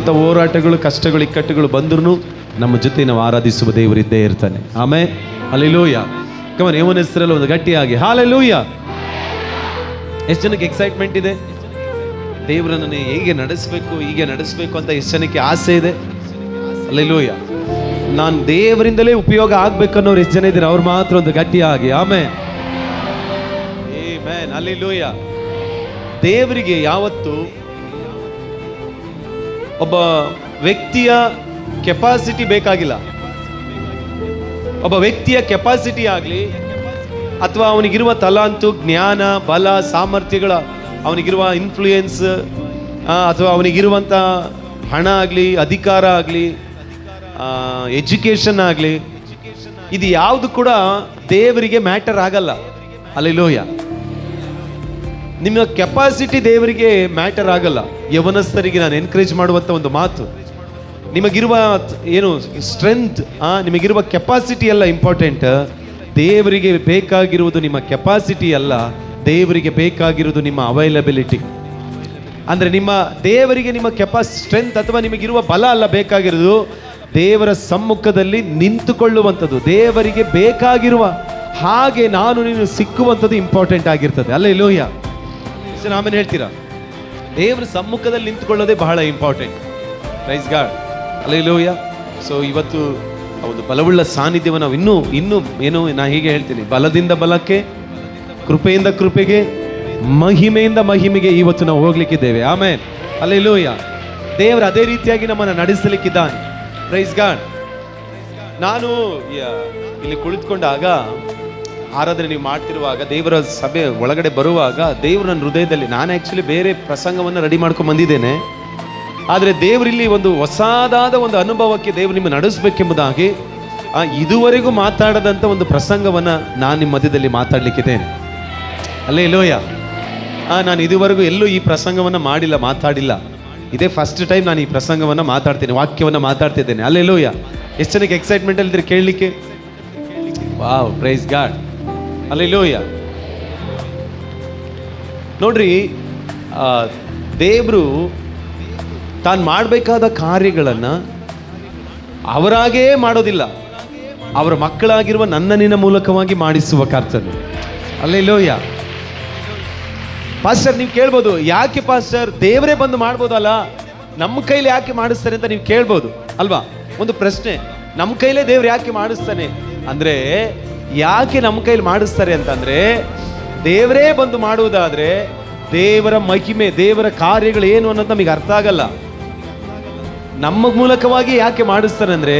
ಎಂಥ ಹೋರಾಟಗಳು, ಕಷ್ಟಗಳು, ಇಕ್ಕಟ್ಟುಗಳು ಬಂದ್ರೂ ನಮ್ಮ ಜೊತೆ ನಾವು ಆರಾಧಿಸುವ ದೇವರಿದ್ದೇ ಇರ್ತಾನೆ. ಆಮೇಲೆ ಹಲ್ಲೆಲೂಯಾ. ಕಮನ್, ಯೇಸುವಿನ ಹೆಸರಲ್ಲಿ ಒಂದು ಗಟ್ಟಿಯಾಗಿ ಹಲ್ಲೆಲೂಯಾ. ಎಷ್ಟು ಜನಕ್ಕೆ ಎಕ್ಸೈಟ್ಮೆಂಟ್ ಇದೆ? ದೇವರನ್ನು ಹೇಗೆ ನಡೆಸಬೇಕು ಅಂತ ಎಷ್ಟು ಜನಕ್ಕೆ ಆಸೆ ಇದೆ? ಹಲ್ಲೆಲೂಯಾ. ನಾನು ದೇವರಿಂದಲೇ ಉಪಯೋಗ ಆಗ್ಬೇಕನ್ನೋರು ಎಷ್ಟು ಜನ ಇದ್ದೀರಾ? ಅವ್ರು ಮಾತ್ರ ಒಂದು ಗಟ್ಟಿಯಾಗಿ ಆಮೆನ್. Amen, hallelujah. ದೇವರಿಗೆ ಯಾವತ್ತು ಒಬ್ಬ ವ್ಯಕ್ತಿಯ ಕೆಪಾಸಿಟಿ ಬೇಕಾಗಿಲ್ಲ. ಒಬ್ಬ ವ್ಯಕ್ತಿಯ ಕೆಪಾಸಿಟಿ ಆಗಲಿ ಅಥವಾ ಅವನಿಗಿರುವ ತಲಾಂತು, ಜ್ಞಾನ, ಬಲ, ಸಾಮರ್ಥ್ಯಗಳ, ಅವನಿಗಿರುವ ಇನ್ಫ್ಲೂಯೆನ್ಸ್ ಅಥವಾ ಅವನಿಗಿರುವಂಥ ಹಣ ಆಗಲಿ, ಅಧಿಕಾರ ಆಗಲಿ, ಎಜುಕೇಷನ್ ಆಗಲಿ, ಇದು ಯಾವುದು ಕೂಡ ದೇವರಿಗೆ ಮ್ಯಾಟರ್ ಆಗಲ್ಲ. ಹಲ್ಲೆಲೂಯಾ. ನಿಮ್ಮ ಕೆಪಾಸಿಟಿ ದೇವರಿಗೆ ಮ್ಯಾಟರ್ ಆಗಲ್ಲ. ಯವನಸ್ಥರಿಗೆ ನಾನು ಎನ್ಕರೇಜ್ ಮಾಡುವಂಥ ಒಂದು ಮಾತು, ನಿಮಗಿರುವ ಏನು ಸ್ಟ್ರೆಂತ್, ನಿಮಗಿರುವ ಕೆಪಾಸಿಟಿ ಎಲ್ಲ ಇಂಪಾರ್ಟೆಂಟ್. ದೇವರಿಗೆ ಬೇಕಾಗಿರುವುದು ನಿಮ್ಮ ಕೆಪಾಸಿಟಿ ಅಲ್ಲ, ದೇವರಿಗೆ ಬೇಕಾಗಿರುವುದು ನಿಮ್ಮ ಅವೈಲಬಿಲಿಟಿ. ಅಂದರೆ ದೇವರಿಗೆ ನಿಮ್ಮ ಸ್ಟ್ರೆಂತ್ ಅಥವಾ ನಿಮಗಿರುವ ಬಲ ಅಲ್ಲ ಬೇಕಾಗಿರೋದು, ದೇವರ ಸಮ್ಮುಖದಲ್ಲಿ ನಿಂತುಕೊಳ್ಳುವಂಥದ್ದು, ದೇವರಿಗೆ ಬೇಕಾಗಿರುವ ಹಾಗೆ ನಾನು ನೀನು ಸಿಕ್ಕುವಂಥದ್ದು ಇಂಪಾರ್ಟೆಂಟ್ ಆಗಿರ್ತದೆ. ಹಲ್ಲೆಲೂಯಾ. ಆಮೇಲೆ ಹೇಳ್ತೀರಾ, ದೇವರ ಸಮ್ಮುಖದಲ್ಲಿ ನಿಂತುಕೊಳ್ಳೋದೇ ಬಹಳ important. Price God, hallelujah. So ಇವತ್ತು ಒಂದು ಬಲವುಳ್ಳ ಸಾನ್ನಿಧ್ಯವನ್ನು ನಾವು ಇನ್ನೂ ಏನು ನಾ ಹೀಗೆ ಹೇಳ್ತೀನಿ, ಬಲದಿಂದ ಬಲಕ್ಕೆ, ಕೃಪೆಯಿಂದ ಕೃಪೆಗೆ, ಮಹಿಮೆಯಿಂದ ಮಹಿಮೆಗೆ ಇವತ್ತು ನಾವು ಹೋಗ್ಲಿಕ್ಕಿದ್ದೇವೆ. ಆಮೇಲೆ ಹಲ್ಲೆಲೂಯಾ. ದೇವರು ಅದೇ ರೀತಿಯಾಗಿ ನಮ್ಮನ್ನು ನಡೆಸಲಿಕ್ಕಿದ್ದಾನೆ. Praise God. ನಾನು ಇಲ್ಲಿ ಕುಳಿತುಕೊಂಡಾಗ ಆರಾಧನೆ ನೀವು ಮಾಡ್ತಿರುವಾಗ, ದೇವರ ಸಭೆ ಒಳಗಡೆ ಬರುವಾಗ, ದೇವರು ನನ್ನ ಹೃದಯದಲ್ಲಿ, ನಾನು ಆ್ಯಕ್ಚುಲಿ ಬೇರೆ ಪ್ರಸಂಗವನ್ನು ರೆಡಿ ಮಾಡ್ಕೊಂಡು ಬಂದಿದ್ದೇನೆ, ಆದರೆ ದೇವರಿಲ್ಲಿ ಒಂದು ಹೊಸದಾದ ಒಂದು ಅನುಭವಕ್ಕೆ ದೇವರು ನಿಮ್ಮ ನಡೆಸಬೇಕೆಂಬುದಾಗಿ ಇದುವರೆಗೂ ಮಾತಾಡದಂಥ ಒಂದು ಪ್ರಸಂಗವನ್ನು ನಾನು ನಿಮ್ಮ ಮಧ್ಯದಲ್ಲಿ ಮಾತಾಡಲಿಕ್ಕಿದ್ದೇನೆ. ಹಲ್ಲೆಲೂಯಾ. ನಾನು ಇದುವರೆಗೂ ಎಲ್ಲೂ ಈ ಪ್ರಸಂಗವನ್ನು ಮಾತಾಡಿಲ್ಲ. ಇದೇ ಫಸ್ಟ್ ಟೈಮ್ ನಾನು ಈ ಪ್ರಸಂಗವನ್ನು ಮಾತಾಡ್ತೇನೆ, ವಾಕ್ಯವನ್ನು ಮಾತಾಡ್ತಿದ್ದೇನೆ. ಹಲ್ಲೆಲೂಯಾ. ಎಷ್ಟು ಜನಕ್ಕೆ ಎಕ್ಸೈಟ್ಮೆಂಟಲ್ಲಿ ಇದ್ರೆ ಕೇಳಲಿಕ್ಕೆ? Wow, price God, hallelujah. ನೋಡ್ರಿ, ದೇವರು ತಾನು ಮಾಡಬೇಕಾದ ಕಾರ್ಯಗಳನ್ನು ಅವರಾಗೇ ಮಾಡೋದಿಲ್ಲ, ಅವರ ಮಕ್ಕಳಾಗಿರುವ ನನ್ನ ನಿನ್ನ ಮೂಲಕವಾಗಿ ಮಾಡಿಸುವ ಕರ್ತನು. ಹಲ್ಲೆಲೂಯಾ. ಪಾಸ್ಟರ್, ನೀವು ಕೇಳ್ಬೋದು, ಯಾಕೆ ಪಾಸ್ಟರ್ ದೇವರೇ ಬಂದು ಮಾಡ್ಬೋದಲ್ಲ, ನಮ್ಮ ಕೈಲಿ ಯಾಕೆ ಮಾಡಿಸ್ತಾರೆ ಅಂತ ನೀವು ಕೇಳ್ಬೋದು ಅಲ್ವಾ? ಒಂದು ಪ್ರಶ್ನೆ, ನಮ್ಮ ಕೈಲೇ ದೇವ್ರು ಯಾಕೆ ಮಾಡಿಸ್ತಾನೆ ಅಂದರೆ, ಯಾಕೆ ನಮ್ಮ ಕೈಲಿ ಮಾಡಿಸ್ತಾರೆ ಅಂತಂದರೆ, ದೇವರೇ ಬಂದು ಮಾಡುವುದಾದರೆ ದೇವರ ಮಹಿಮೆ, ದೇವರ ಕಾರ್ಯಗಳು ಏನು ಅನ್ನೋದು ನಮಗೆ ಅರ್ಥ ಆಗಲ್ಲ. ನಮ್ಮ ಮೂಲಕವಾಗಿ ಯಾಕೆ ಮಾಡಿಸ್ತಾರೆ ಅಂದರೆ,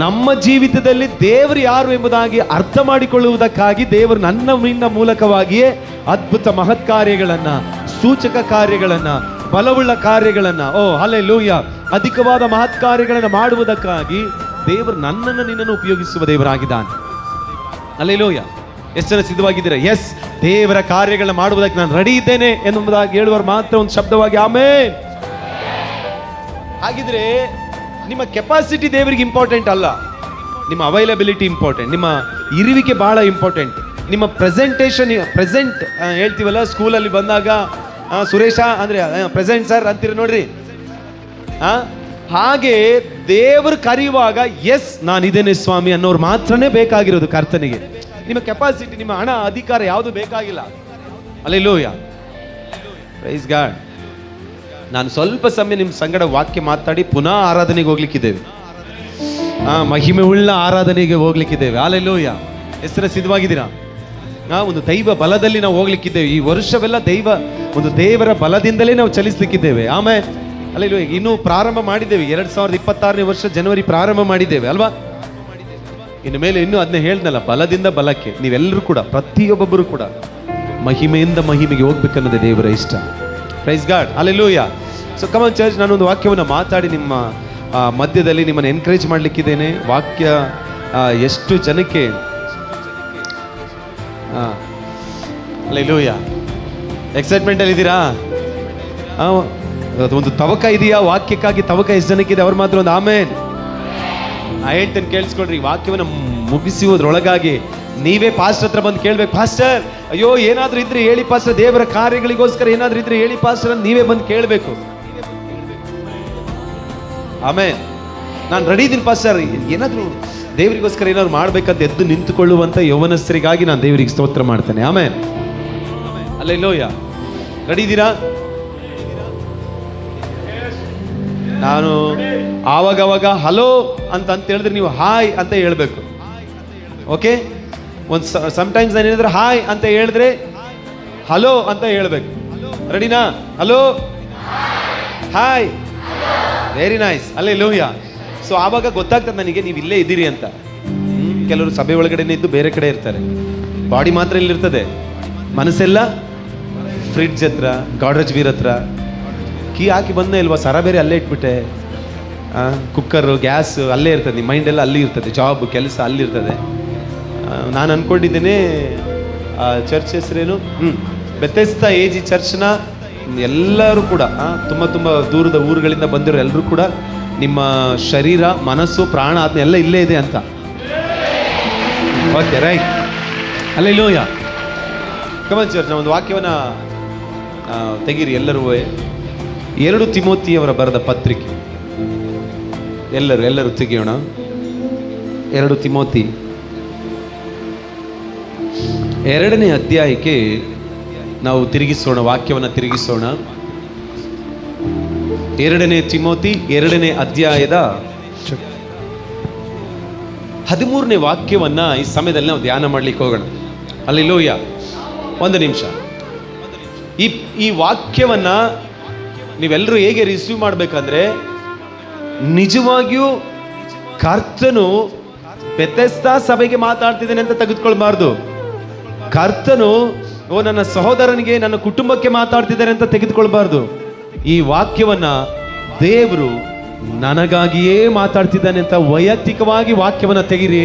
ನಮ್ಮ ಜೀವಿತದಲ್ಲಿ ದೇವರು ಯಾರು ಎಂಬುದಾಗಿ ಅರ್ಥ ಮಾಡಿಕೊಳ್ಳುವುದಕ್ಕಾಗಿ ದೇವರು ನಿನ್ನ ಮೂಲಕವಾಗಿಯೇ ಅದ್ಭುತ ಮಹತ್ ಕಾರ್ಯಗಳನ್ನ, ಸೂಚಕ ಕಾರ್ಯಗಳನ್ನ, ಬಲವುಳ್ಳ ಕಾರ್ಯಗಳನ್ನ, ಹಲ್ಲೆಲೂಯಾ, ಅಧಿಕವಾದ ಮಹತ್ ಕಾರ್ಯಗಳನ್ನು ಮಾಡುವುದಕ್ಕಾಗಿ ದೇವರು ನಿನ್ನನ್ನು ಉಪಯೋಗಿಸುವ ದೇವರಾಗಿದ್ದಾನೆ. ಹಲ್ಲೆಲೂಯಾ. ಎಷ್ಟು ಜನ ಸಿದ್ಧವಾಗಿದ್ದೀರಾ? ಎಸ್, ದೇವರ ಕಾರ್ಯಗಳನ್ನ ಮಾಡುವುದಕ್ಕೆ ನಾನು ರೆಡಿ ಇದ್ದೇನೆ ಎನ್ನುವುದಾಗಿ ಹೇಳುವರು ಮಾತ್ರ ಒಂದು ಶಬ್ದವಾಗಿ ಆಮೆನ್. ಹಾಗಿದ್ರೆ ನಿಮ್ಮ ಕೆಪಾಸಿಟಿ ದೇವರಿಗೆ ಇಂಪಾರ್ಟೆಂಟ್ ಅಲ್ಲ, ನಿಮ್ಮ ಅವೈಲಬಿಲಿಟಿ ಇಂಪಾರ್ಟೆಂಟ್, ನಿಮ್ಮ ಇರುವಿಕೆ ಬಹಳ ಇಂಪಾರ್ಟೆಂಟ್. ನಿಮ್ಮ ಪ್ರೆಸೆಂಟ್ ಹೇಳ್ತೀವಲ್ಲ ಸ್ಕೂಲಲ್ಲಿ ಬಂದಾಗ, ಸುರೇಶ ಅಂದರೆ ಪ್ರೆಸೆಂಟ್ ಸರ್ ಅಂತೀರ ನೋಡ್ರಿ. ಹಾಗೆ ದೇವರು ಕರೆಯುವಾಗ ಎಸ್ ನಾನಿದ್ದೇನೆ ಸ್ವಾಮಿ ಅನ್ನೋರು ಮಾತ್ರನೇ ಬೇಕಾಗಿರೋದು ಕರ್ತನಿಗೆ. ನಿಮ್ಮ ಕೆಪಾಸಿಟಿ, ನಿಮ್ಮ ಹಣ, ಅಧಿಕಾರ ಯಾವುದು ಬೇಕಾಗಿಲ್ಲ. ಹಲ್ಲೆಲೂಯಾ. Praise God. ನಾನು ಸ್ವಲ್ಪ ಸಮಯ ನಿಮ್ಮ ಸಂಗಡ ವಾಕ್ಯ ಮಾತಾಡಿ ಪುನಃ ಆರಾಧನೆಗೆ ಹೋಗ್ಲಿಕ್ಕಿದ್ದೇವೆ. ಮಹಿಮೆ ಉಳ್ಳ ಆರಾಧನೆಗೆ ಹೋಗ್ಲಿಕ್ಕಿದ್ದೇವೆ. ಹಲ್ಲೆಲೂಯಾ. ಹೆಸರು ಸಿದ್ಧವಾಗಿದ್ದೀರಾ? ಒಂದು ದೈವ ಬಲದಲ್ಲಿ ನಾವು ಹೋಗ್ಲಿಕ್ಕಿದ್ದೇವೆ. ಈ ವರ್ಷವೆಲ್ಲ ದೇವರ ಬಲದಿಂದಲೇ ನಾವು ಚಲಿಸ್ಲಿಕ್ಕಿದ್ದೇವೆ. ಆಮೇಲೆ ಹಲ್ಲೆಲೂಯಾ. ಇನ್ನೂ ಪ್ರಾರಂಭ ಮಾಡಿದ್ದೇವೆ, 2026ನೇ ವರ್ಷ ಜನವರಿ ಪ್ರಾರಂಭ ಮಾಡಿದ್ದೇವೆ ಅಲ್ವಾ? ಇನ್ನು ಮೇಲೆ ಇನ್ನೂ ಅದನ್ನೇ ಹೇಳ್ದಲ್ಲ, ಬಲದಿಂದ ಬಲಕ್ಕೆ ನೀವೆಲ್ಲರೂ ಕೂಡ, ಪ್ರತಿಯೊಬ್ಬೊಬ್ಬರು ಕೂಡ ಮಹಿಮೆಯಿಂದ ಮಹಿಮೆಗೆ ಹೋಗ್ಬೇಕನ್ನೋದೇ ದೇವರ ಇಷ್ಟ. Praise God, hallelujah. So come on church, ನಾನೊಂದು ವಾಕ್ಯವನ್ನು ಮಾತಾಡಿ ನಿಮ್ಮ ಮಧ್ಯದಲ್ಲಿ ನಿಮ್ಮನ್ನು ಎನ್ಕರೇಜ್ ಮಾಡಲಿಕ್ಕಿದ್ದೇನೆ. ವಾಕ್ಯ ಎಷ್ಟು ಜನಕ್ಕೆ ಹಲ್ಲೆಲೂಯಾ ಎಕ್ಸೈಟ್ಮೆಂಟಲ್ಲಿ ಇದ್ದೀರಾ? ಒಂದು ತವಕ ಇದೆಯಾ ವಾಕ್ಯಕ್ಕಾಗಿ? ತವಕ ಎಷ್ಟು ಜನಕ್ಕಿದೆ? ಅವ್ರು ಮಾತ್ರ ಒಂದು ಆಮೇನ್. ಹೇಳ್ತೇನೆ, ಕೇಳಿಸ್ಕೊಳ್ರಿ. ವಾಕ್ಯವನ್ನು ಮುಗಿಸುವುದ್ರೊಳಗಾಗಿ ನೀವೇ ಪಾಸ್ಟರ್ ಹತ್ರ ಬಂದು ಕೇಳ್ಬೇಕು, ಪಾಸ್ಟರ್ ಅಯ್ಯೋ ಏನಾದ್ರೂ ಇದ್ರೆ ಹೇಳಿ ಪಾಸ್ಟರ್, ದೇವರ ಕಾರ್ಯಗಳಿಗೋಸ್ಕರ ಏನಾದ್ರೂ ಇದ್ರೆ ಹೇಳಿ ಪಾಸ್ಟರ್ ಅಂತ ನೀವೇ ಬಂದು ಕೇಳಬೇಕು. ಆಮೇಲೆ ನಾನು ರೆಡಿ ಇದ್ದೀನಿ ಪಾಸ್ಟರ್, ಏನಾದರೂ ದೇವರಿಗೋಸ್ಕರ ಏನಾದ್ರು ಮಾಡ್ಬೇಕಂತ ಎದ್ದು ನಿಂತುಕೊಳ್ಳುವಂಥ ಯೌವನಸ್ಥರಿಗಾಗಿ ನಾನು ದೇವರಿಗೆ ಸ್ತೋತ್ರ ಮಾಡ್ತೇನೆ. ಆಮೇಲೆ ಅಲ್ಲೆಲ್ಲೋಯ್ಯ, ರೆಡಿ ಇದ್ದೀರಾ? ನಾನು ಆವಾಗವಾಗ ಹಲೋ ಅಂತ ಹೇಳಿದ್ರೆ ನೀವು ಹಾಯ್ ಅಂತ ಹೇಳ್ಬೇಕು. ಓಕೆ, ಒಂದು ಸಮ್ಟೈಮ್ಸ್ ನಾನು ಹೇಳಿದ್ರೆ ಹಾಯ್ ಅಂತ ಹೇಳಿದ್ರೆ ಹಲೋ ಅಂತ ಹೇಳ್ಬೇಕು. ರೆಡಿನಾ? Hello, hi, very nice, alleluia. So ಆವಾಗ ಗೊತ್ತಾಗ್ತದೆ ನನಗೆ ನೀವು ಇಲ್ಲೇ ಇದ್ದೀರಿ ಅಂತ. ಕೆಲವರು ಸಭೆ ಒಳಗಡೆನೇ ಇದ್ದು ಬೇರೆ ಕಡೆ ಇರ್ತಾರೆ, ಬಾಡಿ ಮಾತ್ರ ಇಲ್ಲಿರ್ತದೆ, ಮನಸ್ಸೆಲ್ಲ ಫ್ರಿಡ್ಜ್ ಹತ್ರ, ಗಾಡ್ರೇಜ್ ಬೀರ್ ಹತ್ರ. ಕೀ ಹಾಕಿ ಬಂದೇ ಇಲ್ವಾ, ಸರ ಬೇರೆ ಅಲ್ಲೇ ಇಟ್ಬಿಟ್ಟೆ, ಕುಕ್ಕರು, ಗ್ಯಾಸ್ ಅಲ್ಲೇ ಇರ್ತದೆ, ನಿಮ್ಮ ಮೈಂಡೆಲ್ಲ ಅಲ್ಲಿ ಇರ್ತದೆ, ಜಾಬ್ ಕೆಲಸ ಅಲ್ಲಿರ್ತದೆ. ನಾನು ಅಂದ್ಕೊಂಡಿದ್ದೇನೆ ಚರ್ಚ್ ಹೆಸರೇನು, ಬೆಥೆಸ್ದಾ AG ಚರ್ಚ್ನ ಎಲ್ಲರೂ ಕೂಡ ತುಂಬ ತುಂಬ ದೂರದ ಊರುಗಳಿಂದ ಬಂದಿರೋ ಎಲ್ಲರೂ ಕೂಡ ನಿಮ್ಮ ಶರೀರ, ಮನಸ್ಸು, ಪ್ರಾಣ ಅದನ್ನೆಲ್ಲ ಇಲ್ಲೇ ಇದೆ ಅಂತ. Okay, right, alleluia. Come on church, ಒಂದು ವಾಕ್ಯವನ್ನು ತೆಗೀರಿ ಎಲ್ಲರೂ. 2 ತಿಮೋತಿಯವರ ಬರೆದ ಪತ್ರಿಕೆ, ಎಲ್ಲರೂ ತೆಗಿಯೋಣ. 2 ತಿಮೋತಿ 2ನೇ ಅಧ್ಯಾಯಕ್ಕೆ ನಾವು ತಿರುಗಿಸೋಣ, ವಾಕ್ಯವನ್ನು ತಿರುಗಿಸೋಣ. 2ನೇ ತಿಮೋತಿ 2ನೇ ಅಧ್ಯಾಯದ 13ನೇ ವಾಕ್ಯವನ್ನ ಈ ಸಮಯದಲ್ಲಿ ನಾವು ಧ್ಯಾನ ಮಾಡ್ಲಿಕ್ಕೆ ಹೋಗೋಣ. ಅಲ್ಲೆಲ್ಲೋಯ್ಯ, ಒಂದು ನಿಮಿಷ. ಈ ವಾಕ್ಯವನ್ನ ನೀವೆಲ್ಲರೂ ಹೇಗೆ ರಿಸೀವ್ ಮಾಡ್ಬೇಕಂದ್ರೆ, ನಿಜವಾಗಿಯೂ ಕರ್ತನು ಬೆಥೆಸ್ದಾ ಸಭೆಗೆ ಮಾತಾಡ್ತಿದ್ದೇನೆ ಅಂತ ತೆಗೆದುಕೊಳ್ಬಾರ್ದು. ಕರ್ತನು ನನ್ನ ಸಹೋದರನಿಗೆ, ನನ್ನ ಕುಟುಂಬಕ್ಕೆ ಮಾತಾಡ್ತಿದ್ದಾರೆ ಅಂತ ತೆಗೆದುಕೊಳ್ಬಾರ್ದು. ಈ ವಾಕ್ಯವನ್ನ ದೇವರು ನನಗಾಗಿಯೇ ಮಾತಾಡ್ತಿದ್ದಾನೆ ಅಂತ ವೈಯಕ್ತಿಕವಾಗಿ ವಾಕ್ಯವನ್ನ ತೆಗಿರಿ.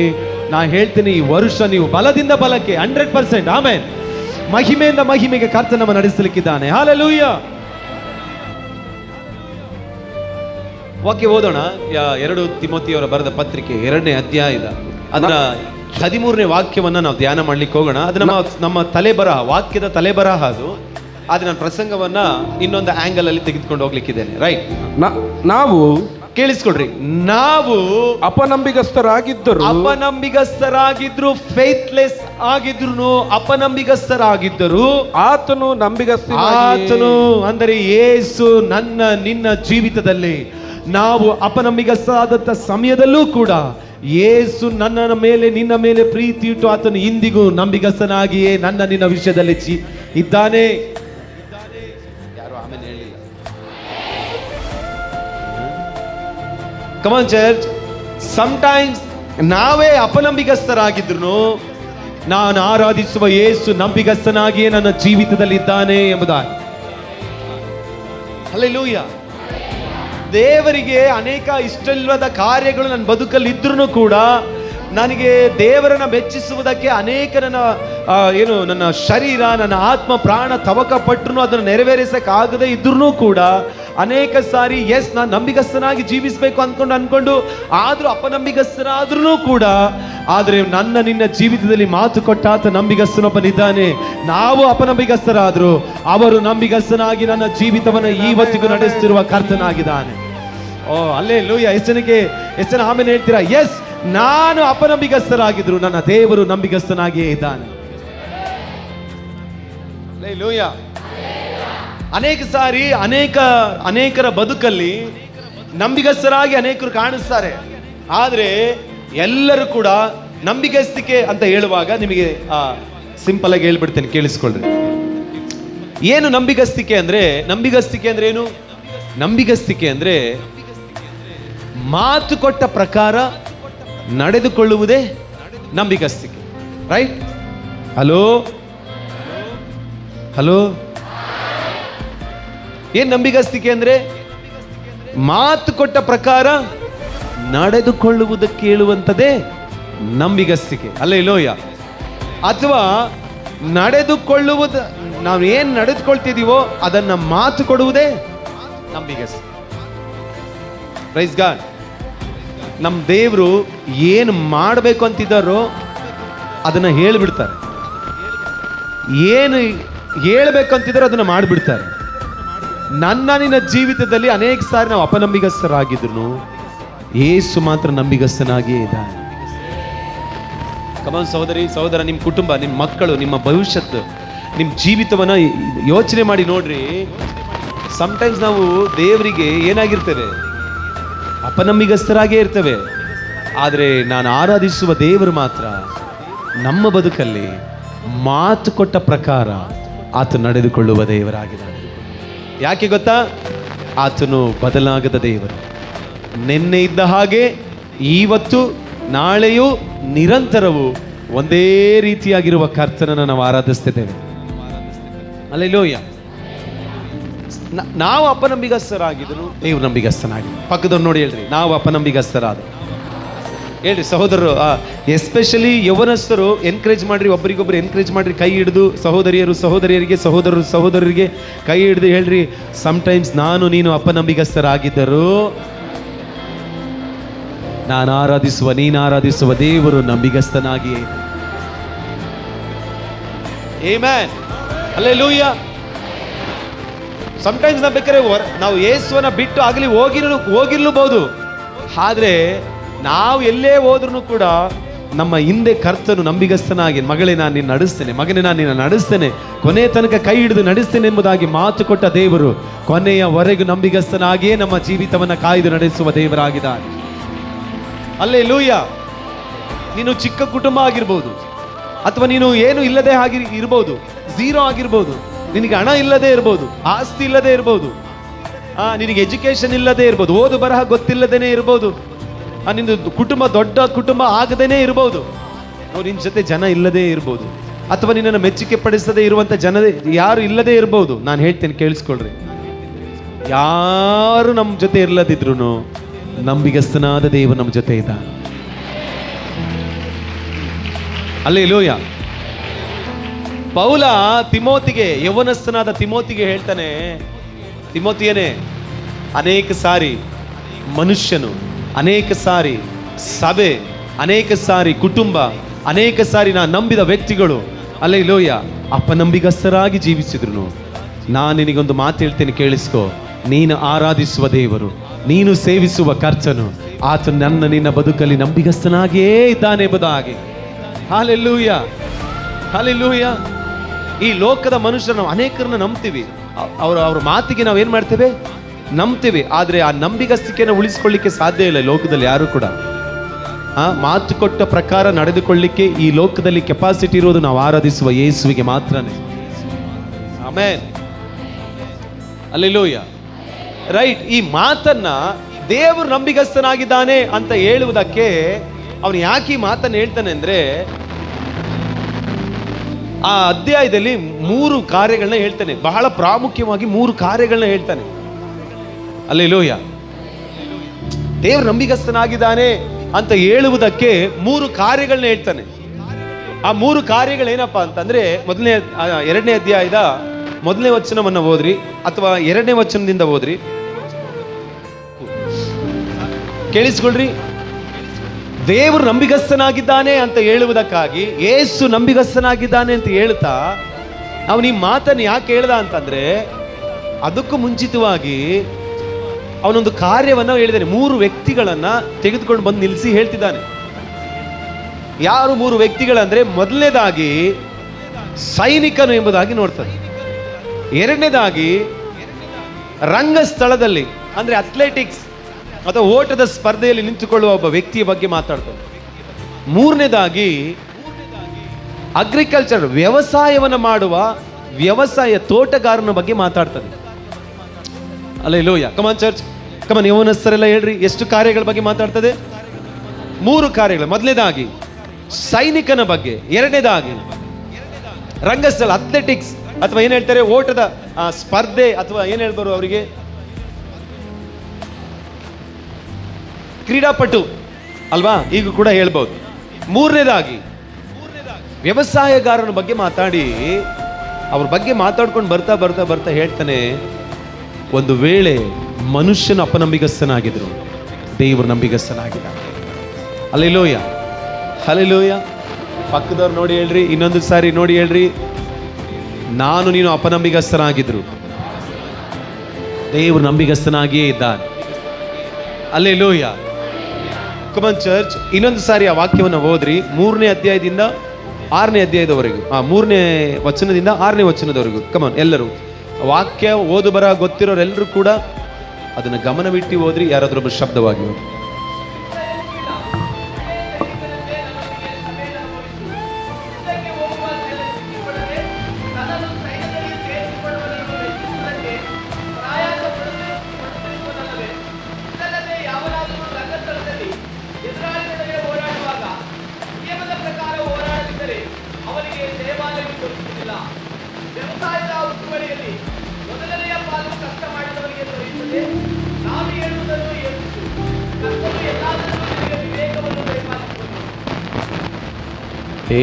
ನಾ ಹೇಳ್ತೀನಿ, ಈ ವರ್ಷ ನೀವು ಬಲದಿಂದ ಬಲಕ್ಕೆ 100%, ಆಮೇಲೆ ಮಹಿಮೆಯಿಂದ ಮಹಿಮೆಗೆ ಕರ್ತನನ್ನು ನಡೆಸಲಿಕ್ಕಿದ್ದಾನೆ. ಹಾಲೆಲೂಯ. ವಾಕ್ಯ ಓದೋಣ. 2 ತಿಮೋತಿಯವರ ಬರೆದ ಪತ್ರಿಕೆ 2ನೇ ಅಧ್ಯಾಯದ ಅದರ 13ನೇ ವಾಕ್ಯವನ್ನ ನಾವು ಧ್ಯಾನ ಮಾಡ್ಲಿಕ್ಕೆ ಹೋಗೋಣ. ಅದು ನಮ್ಮ ತಲೆಬರಹ, ವಾಕ್ಯದ ತಲೆಬರಹ ಅದು. ಆದ್ರೆ ನಾನು ಪ್ರಸಂಗವನ್ನ ಇನ್ನೊಂದು ಆಂಗಲ್ ಅಲ್ಲಿ ತೆಗೆದುಕೊಂಡು ಹೋಗ್ಲಿಕ್ಕಿದ್ದೇನೆ. ರೈಟ್, ನಾವು ಕೇಳಿಸ್ಕೊಳ್ರಿ, ನಾವು ಅಪನಂಬಿಗಸ್ತರಾಗಿದ್ದರು, ಫೇತ್ಲೆಸ್ ಆಗಿದ್ರು, ಅಪನಂಬಿಗಸ್ತರಾಗಿದ್ದರು, ಆತನು ಆತನು ಅಂದರೆ ಯೇಸು ನಿನ್ನ ಜೀವಿತದಲ್ಲಿ ನಾವು ಅಪನಂಬಿಗಸ್ತಾದಂಥ ಸಮಯದಲ್ಲೂ ಕೂಡ ಯೇಸು ನನ್ನ ಮೇಲೆ, ನಿನ್ನ ಮೇಲೆ ಪ್ರೀತಿ ಇಟ್ಟು ಆತನು ಇಂದಿಗೂ ನಂಬಿಗಸ್ತನಾಗಿಯೇ ನಿನ್ನ ವಿಷಯದಲ್ಲಿ ಇದ್ದಾನೆ. ಯಾರು ಆಮೇಲೆ ಹೇಳಿಲ್ಲ. ಕಮಾನ್ ಚರ್ಚ್, ಸಮ್ಟೈಮ್ಸ್ ನಾವೇ ಅಪನಂಬಿಗಸ್ತರಾಗಿದ್ರು, ನಾನು ಆರಾಧಿಸುವ ಯೇಸು ನಂಬಿಗಸ್ತನಾಗಿಯೇ ನನ್ನ ಜೀವಿತದಲ್ಲಿ ಇದ್ದಾನೆ ಎಂಬುದಾಗಿ. ಹಲ್ಲೆಲೂಯಾ. ದೇವರಿಗೆ ಅನೇಕ ಇಷ್ಟವಿಲ್ಲದ ಕಾರ್ಯಗಳು ನನ್ನ ಬದುಕಲ್ಲಿ ಇದ್ರೂ ಕೂಡ, ನನಗೆ ದೇವರನ್ನ ಮೆಚ್ಚಿಸುವುದಕ್ಕೆ ಅನೇಕ ನನ್ನ ಶರೀರ, ನನ್ನ ಆತ್ಮ, ಪ್ರಾಣ ತವಕ ಪಟ್ಟರು ಅದನ್ನು ನೆರವೇರಿಸಕ್ಕಾಗದೇ ಇದ್ರೂ ಕೂಡ ಅನೇಕ ಸಾರಿ ನಾನು ನಂಬಿಗಸ್ತನಾಗಿ ಜೀವಿಸಬೇಕು ಅನ್ಕೊಂಡು ಆದ್ರೂ ಅಪನಂಬಿಗಸ್ತನಾದ್ರೂ ಕೂಡ, ಆದ್ರೆ ನಿನ್ನ ಜೀವಿತದಲ್ಲಿ ಮಾತು ಕೊಟ್ಟಾತ ನಂಬಿಗಸ್ತನೊಬ್ಬನಿದ್ದಾನೆ. ನಾವು ಅಪನಂಬಿಗಸ್ತರಾದ್ರು, ಅವರು ನಂಬಿಗಸ್ತನಾಗಿ ನನ್ನ ಜೀವಿತವನ್ನು ಇವತ್ತಿಗೂ ನಡೆಸುತ್ತಿರುವ ಕರ್ತನಾಗಿದ್ದಾನೆ. ಓ ಅಲ್ಲೆಲ್ಲೂಯ್ಯ. ಎಷ್ಟು ಜನ ಆಮೇಲೆ ಹೇಳ್ತೀರಾ? ಎಸ್, ನಾನು ಅಪನಂಬಿಗಸ್ತರಾಗಿದ್ರು, ನನ್ನ ದೇವರು ನಂಬಿಗಸ್ತನಾಗಿಯೇ ಇದ್ದಾನೆ. ಅಲ್ಲೆಲ್ಲೂಯ್ಯ. ಅನೇಕ ಸಾರಿ ಅನೇಕರ ಬದುಕಲ್ಲಿ ನಂಬಿಗಸ್ತರಾಗಿ ಅನೇಕರು ಕಾಣಿಸ್ತಾರೆ. ಆದ್ರೆ ಎಲ್ಲರೂ ಕೂಡ ನಂಬಿಗಸ್ತಿಕೆ ಅಂತ ಹೇಳುವಾಗ ನಿಮಗೆ ಸಿಂಪಲ್ ಆಗಿ ಹೇಳ್ಬಿಡ್ತೇನೆ, ಕೇಳಿಸ್ಕೊಳ್ರಿ. ಏನು ನಂಬಿಗಸ್ತಿಕೆ ಅಂದ್ರೆ ಏನು? ನಂಬಿಗಸ್ತಿಕೆ ಅಂದ್ರೆ ಮಾತು ಕೊಟ್ಟ ಪ್ರಕಾರ ನಡೆದುಕೊಳ್ಳುವುದೇ ನಂಬಿಗಸ್ತಿಕೆ. ರೈಟ್? ಹಲೋ, ಏನ್ ನಂಬಿಗಸ್ತಿಕೆ ಅಂದ್ರೆ? ಮಾತು ಕೊಟ್ಟ ಪ್ರಕಾರ ನಡೆದುಕೊಳ್ಳುವುದಕ್ಕೆ ಹೇಳುವಂಥದ್ದೇ ನಂಬಿಗಸ್ತಿಕೆ. ಅಲ್ಲೆಲ್ಲೋಯ್ಯ. ಅಥವಾ ನಾವು ಏನ್ ನಡೆದುಕೊಳ್ತಿದೀವೋ ಅದನ್ನ ಮಾತು ಕೊಡುವುದೇ ನಂಬಿಗಸ್ತಿಕೆ. Praise God. ನಮ್ಮ ದೇವರು ಏನು ಮಾಡಬೇಕು ಅಂತಿದ್ದಾರೋ ಅದನ್ನ ಹೇಳ್ಬಿಡ್ತಾರೆ, ಏನು ಹೇಳ್ಬೇಕಂತಿದ್ದಾರೋ ಅದನ್ನ ಮಾಡಿಬಿಡ್ತಾರೆ. ನಿನ್ನ ಜೀವಿತದಲ್ಲಿ ಅನೇಕ ಸಾರಿ ನಾವು ಅಪನಂಬಿಗಸ್ತರಾಗಿದ್ರು, ಯೇಸು ಮಾತ್ರ ನಂಬಿಗಸ್ತನಾಗಿಯೇ ಇದ್ದಾನೆ. ಕಮಾನ್ ಸಹೋದರಿ ಸಹೋದರ, ನಿಮ್ಮ ಕುಟುಂಬ, ನಿಮ್ಮ ಮಕ್ಕಳು, ನಿಮ್ಮ ಭವಿಷ್ಯತ್ತು, ನಿಮ್ಮ ಜೀವಿತವನ್ನ ಯೋಚನೆ ಮಾಡಿ ನೋಡ್ರಿ. ಸಮ್ಟೈಮ್ಸ್ ನಾವು ದೇವರಿಗೆ ಏನಾಗಿರ್ತೇವೆ, ಅಪನಂಬಿಗಸ್ತರಾಗೇ ಇರ್ತೇವೆ. ಆದರೆ ನಾನು ಆರಾಧಿಸುವ ದೇವರು ಮಾತ್ರ ನಮ್ಮ ಬದುಕಲ್ಲಿ ಮಾತು ಕೊಟ್ಟ ಪ್ರಕಾರ ಆತ ನಡೆದುಕೊಳ್ಳುವ ದೇವರಾಗಿದ್ದಾನೆ. ಯಾಕೆ ಗೊತ್ತಾ? ಆತನು ಬದಲಾಗದ ದೇವರು. ನಿನ್ನೆ ಇದ್ದ ಹಾಗೆ ಇವತ್ತು ನಾಳೆಯೂ ನಿರಂತರವೂ ಒಂದೇ ರೀತಿಯಾಗಿರುವ ಕರ್ತನನ್ನು ನಾವು ಆರಾಧಿಸ್ತಿದ್ದೇವೆ. ಹಲ್ಲೆಲೂಯಾ. ನಾವು ಅಪನಂಬಿಗಸ್ತರಾಗಿದ್ರು, ದೇವ್ರು ನಂಬಿಗಸ್ತನಾಗಿದ್ರು. ಪಕ್ಕದವ್ರು ನೋಡಿ ಹೇಳ್ರಿ, ನಾವು ಅಪನಂಬಿಗಸ್ತರಾದ ಹೇಳ್ರಿ ಸಹೋದರರು. ಎಸ್ಪೆಷಲಿ ಯೌವನಸ್ಥರು ಎನ್ಕರೇಜ್ ಮಾಡ್ರಿ, ಒಬ್ಬರಿಗೊಬ್ಬರು ಎನ್ಕರೇಜ್ ಮಾಡ್ರಿ. ಕೈ ಹಿಡಿದು ಸಹೋದರಿಯರು ಸಹೋದರಿಯರಿಗೆ, ಸಹೋದರರು ಸಹೋದರರಿಗೆ ಕೈ ಹಿಡಿದು ಹೇಳ್ರಿ, ಸಮ್ಟೈಮ್ಸ್ ನಾನು ನೀನು ಅಪನಂಬಿಗಸ್ತರಾಗಿದ್ದರು, ನಾನು ಆರಾಧಿಸುವ ನೀನು ಆರಾಧಿಸುವ ದೇವರು ನಂಬಿಗಸ್ತನಾಗಿಯೇ. ಆಮೆನ್. ಹಲ್ಲೆಲೂಯಾ. ಸಮ್ಟೈಮ್ಸ್ ನಾವು ಬೇಕಾದ್ರೆ ನಾವು ಯೇಸುವನ್ನ ಬಿಟ್ಟು ಆಗಲಿ ಹೋಗಿರ್ಲೂಬಹುದು. ಆದ್ರೆ ನಾವು ಎಲ್ಲೇ ಹೋದ್ರೂ ಕೂಡ ನಮ್ಮ ಹಿಂದೆ ಕರ್ತನು ನಂಬಿಗಸ್ತನಾಗಿ, ಮಗಳೇ ನಾನು ನಿನ್ನ ನಡೆಸ್ತೇನೆ, ಮಗನೇ ನಾನು ನಿನ್ನ ನಡೆಸ್ತೇನೆ, ಕೊನೆಯ ತನಕ ಕೈ ಹಿಡಿದು ನಡೆಸ್ತೇನೆ ಎಂಬುದಾಗಿ ಮಾತು ಕೊಟ್ಟ ದೇವರು ಕೊನೆಯವರೆಗೂ ನಂಬಿಗಸ್ತನಾಗಿಯೇ ನಮ್ಮ ಜೀವಿತವನ್ನ ಕಾಯ್ದು ನಡೆಸುವ ದೇವರಾಗಿದ್ದಾನೆ. ಹಲ್ಲೆಲೂಯಾ. ನೀನು ಚಿಕ್ಕ ಕುಟುಂಬ ಆಗಿರ್ಬೋದು, ಅಥವಾ ನೀನು ಏನು ಇಲ್ಲದೆ ಇರ್ಬೋದು, ಝೀರೋ ಆಗಿರ್ಬೋದು, ನಿನಗೆ ಹಣ ಇಲ್ಲದೆ ಇರ್ಬೋದು, ಆಸ್ತಿ ಇಲ್ಲದೆ ಇರ್ಬೋದು, ನಿನಗೆ ಎಜುಕೇಶನ್ ಇಲ್ಲದೆ ಇರ್ಬೋದು, ಓದು ಬರಹ ಗೊತ್ತಿಲ್ಲದೇನೆ ಇರ್ಬೋದು, ನಿಂದು ಕುಟುಂಬ ದೊಡ್ಡ ಕುಟುಂಬ ಆಗದೇನೆ ಇರ್ಬೋದು, ನಿನ್ನ ಜೊತೆ ಜನ ಇಲ್ಲದೆ ಇರ್ಬೋದು, ಅಥವಾ ನಿನ್ನನ್ನು ಮೆಚ್ಚುಗೆ ಪಡಿಸದೆ ಇರುವಂತ ಜನ ಯಾರು ಇಲ್ಲದೆ ಇರ್ಬೋದು. ನಾನು ಹೇಳ್ತೇನೆ, ಕೇಳಿಸ್ಕೊಳ್ರಿ. ಯಾರು ನಮ್ಮ ಜೊತೆ ಇರ್ಲದಿದ್ರು ನಂಬಿಗಸ್ತನಾದ ದೇವರು ನಮ್ಮ ಜೊತೆ ಇದ್ದ. ಹಲ್ಲೆಲೂಯಾ. ಪೌಲ ತಿಮೋತಿಗೆ, ಯೌವನಸ್ಥನಾದ ತಿಮೋತಿಗೆ ಹೇಳ್ತಾನೆ, ತಿಮೋತಿಯನೇ, ಅನೇಕ ಸಾರಿ ಮನುಷ್ಯನು, ಅನೇಕ ಸಾರಿ ಸಭೆ, ಅನೇಕ ಸಾರಿ ಕುಟುಂಬ, ಅನೇಕ ಸಾರಿ ನಾನು ನಂಬಿದ ವ್ಯಕ್ತಿಗಳು ಹಲ್ಲೆಲೂಯಾ ಅಪನಂಬಿಗಸ್ತರಾಗಿ ಜೀವಿಸಿದ್ರು. ನಾನು ನಿನಗೊಂದು ಮಾತು ಹೇಳ್ತೇನೆ, ಕೇಳಿಸ್ಕೋ. ನೀನು ಆರಾಧಿಸುವ ದೇವರು, ನೀನು ಸೇವಿಸುವ ಕರ್ತನು, ಆತ ನಿನ್ನ ಬದುಕಲ್ಲಿ ನಂಬಿಗಸ್ತನಾಗಿಯೇ ಇದ್ದಾನೆ ಎಂಬುದಾಗಿ. Hallelujah, hallelujah. ಈ ಲೋಕದ ಮನುಷ್ಯರು ನಾವು ಅನೇಕರನ್ನ ನಂಬ್ತೀವಿ, ಅವ್ರ ಮಾತಿಗೆ ನಾವು ಏನ್ ಮಾಡ್ತೇವೆ, ನಂಬ್ತೀವಿ. ಆದ್ರೆ ಆ ನಂಬಿಗಸ್ತಿಕೆಯನ್ನು ಉಳಿಸ್ಕೊಳ್ಳಿಕ್ಕೆ ಸಾಧ್ಯ ಇಲ್ಲ ಲೋಕದಲ್ಲಿ ಯಾರು ಕೂಡ. ಮಾತು ಕೊಟ್ಟ ಪ್ರಕಾರ ನಡೆದುಕೊಳ್ಳಿಕ್ಕೆ ಈ ಲೋಕದಲ್ಲಿ ಕೆಪಾಸಿಟಿ ಇರೋದು ನಾವು ಆರಾಧಿಸುವ ಯೇಸುವಿಗೆ ಮಾತ್ರನೇ. ಆಮೆನ್. ಹಲ್ಲೆಲೂಯಾ. ರೈಟ್. ಈ ಮಾತನ್ನ ದೇವರು ನಂಬಿಗಸ್ತನಾಗಿದ್ದಾನೆ ಅಂತ ಹೇಳುವುದಕ್ಕೆ ಅವನು ಯಾಕೆ ಈ ಮಾತನ್ನು ಹೇಳ್ತಾನೆ ಅಂದ್ರೆ, ಆ ಅಧ್ಯಾಯದಲ್ಲಿ 3 ಕಾರ್ಯಗಳನ್ನ ಹೇಳ್ತಾನೆ. ಬಹಳ ಪ್ರಾಮುಖ್ಯವಾಗಿ 3 ಕಾರ್ಯಗಳನ್ನ ಹೇಳ್ತಾನೆ. ಹಲ್ಲೆಲೂಯಾ. ದೇವರು ನಂಬಿಗಸ್ತನಾಗಿದ್ದಾನೆ ಅಂತ ಹೇಳುವುದಕ್ಕೆ 3 ಕಾರ್ಯಗಳನ್ನ ಹೇಳ್ತಾನೆ. ಆ 3 ಕಾರ್ಯಗಳೇನಪ್ಪ ಅಂತಂದ್ರೆ, 2ನೇ ಅಧ್ಯಾಯದ 1ನೇ ವಚನವನ್ನ ಓದ್ರಿ, ಅಥವಾ 2ನೇ ವಚನದಿಂದ ಓದ್ರಿ, ಕೇಳಿಸ್ಕೊಳ್ರಿ. ದೇವರು ನಂಬಿಗಸ್ತನಾಗಿದ್ದಾನೆ ಅಂತ ಹೇಳುವುದಕ್ಕಾಗಿ, ಯೇಸು ನಂಬಿಗಸ್ತನಾಗಿದ್ದಾನೆ ಅಂತ ಹೇಳ್ತಾ ಅವನು ಈ ಮಾತನ್ನು ಯಾಕೆ ಹೇಳ್ದ ಅಂತಂದ್ರೆ, ಅದಕ್ಕೂ ಮುಂಚಿತವಾಗಿ ಅವನೊಂದು ಕಾರ್ಯವನ್ನ ಹೇಳಿದ್ದಾನೆ. 3 ವ್ಯಕ್ತಿಗಳನ್ನ ತೆಗೆದುಕೊಂಡು ಬಂದು ನಿಲ್ಲಿಸಿ ಹೇಳ್ತಿದ್ದಾನೆ. ಯಾರು 3 ವ್ಯಕ್ತಿಗಳಂದ್ರೆ, ಮೊದಲನೇದಾಗಿ ಸೈನಿಕನು ಎಂಬುದಾಗಿ ನೋಡ್ತಾನೆ. 2ನೇದಾಗಿ ರಂಗಸ್ಥಳದಲ್ಲಿ ಅಂದ್ರೆ ಅಥ್ಲೆಟಿಕ್ಸ್ ಅಥವಾ ಓಟದ ಸ್ಪರ್ಧೆಯಲ್ಲಿ ನಿಂತುಕೊಳ್ಳುವ ಒಬ್ಬ ವ್ಯಕ್ತಿಯ ಬಗ್ಗೆ ಮಾತಾಡ್ತಾನೆ. 3ನೇದಾಗಿ ಅಗ್ರಿಕಲ್ಚರ್, ವ್ಯವಸಾಯವನ್ನು ಮಾಡುವ ವ್ಯವಸಾಯ ತೋಟಗಾರನ ಬಗ್ಗೆ ಮಾತಾಡ್ತಾನೆ. ಹಲ್ಲೆಲೂಯಾ. ಕಮಾನ್ ಚರ್ಚ್, ಕಮಾನ್ ಯೌವನಸ್ಥರೆಲ್ಲ ಹೇಳ್ರಿ, ಎಷ್ಟು ಕಾರ್ಯಗಳ ಬಗ್ಗೆ ಮಾತಾಡ್ತದೆ? 3 ಕಾರ್ಯಗಳು. ಮೊದಲನೇದಾಗಿ ಸೈನಿಕನ ಬಗ್ಗೆ, 2ನೇದಾಗಿ ರಂಗಸ್ಥಳ ಅಥ್ಲೆಟಿಕ್ಸ್ ಅಥವಾ ಏನ್ ಹೇಳ್ತಾರೆ, ಓಟದ ಸ್ಪರ್ಧೆ, ಅಥವಾ ಏನ್ ಹೇಳ್ಬಾರು ಅವರಿಗೆ, ಕ್ರೀಡಾಪಟು ಅಲ್ವಾ, ಈಗ ಕೂಡ ಹೇಳ್ಬಹುದು. 3ನೇದಾಗಿ ವ್ಯವಸಾಯಗಾರನ ಬಗ್ಗೆ ಮಾತಾಡಿ, ಅವ್ರ ಬಗ್ಗೆ ಮಾತಾಡ್ಕೊಂಡು ಬರ್ತಾ ಬರ್ತಾ ಬರ್ತಾ ಹೇಳ್ತಾನೆ, ಒಂದು ವೇಳೆ ಮನುಷ್ಯನ ಅಪನಂಬಿಗಸ್ತನಾಗಿದ್ರು ದೇವರು ನಂಬಿಗಸ್ತನಾಗಿದ್ದಾನೆ. Hallelujah, hallelujah. ಪಕ್ಕದವ್ರು ನೋಡಿ ಹೇಳ್ರಿ, ಇನ್ನೊಂದು ಸಾರಿ ನೋಡಿ ಹೇಳ್ರಿ, ನಾನು ನೀನು ಅಪನಂಬಿಗಸ್ತನಾಗಿದ್ರು ದೇವರು ನಂಬಿಗಸ್ತನಾಗಿಯೇ ಇದ್ದಾನೆ. ಹಲ್ಲೆಲೂಯಾ. ಕಮನ್ ಚರ್ಚ್, ಇನ್ನೊಂದು ಸಾರಿ ಆ ವಾಕ್ಯವನ್ನು ಓದ್ರಿ. 3ನೇ ಅಧ್ಯಾಯದಿಂದ 6ನೇ ಅಧ್ಯಾಯದವರೆಗೂ, 3ನೇ ವಚನದಿಂದ 6ನೇ ವಚನದವರೆಗೂ. ಕಮನ್ ಎಲ್ಲರೂ ವಾಕ್ಯ ಓದು ಬರ ಗೊತ್ತಿರೋರೆಲ್ಲರೂ ಕೂಡ ಅದನ್ನು ಗಮನವಿಟ್ಟು ಓದ್ರಿ. ಯಾರಾದ್ರೊಬ್ಬರು ಶಬ್ದವಾಗಿ ಓದಿ.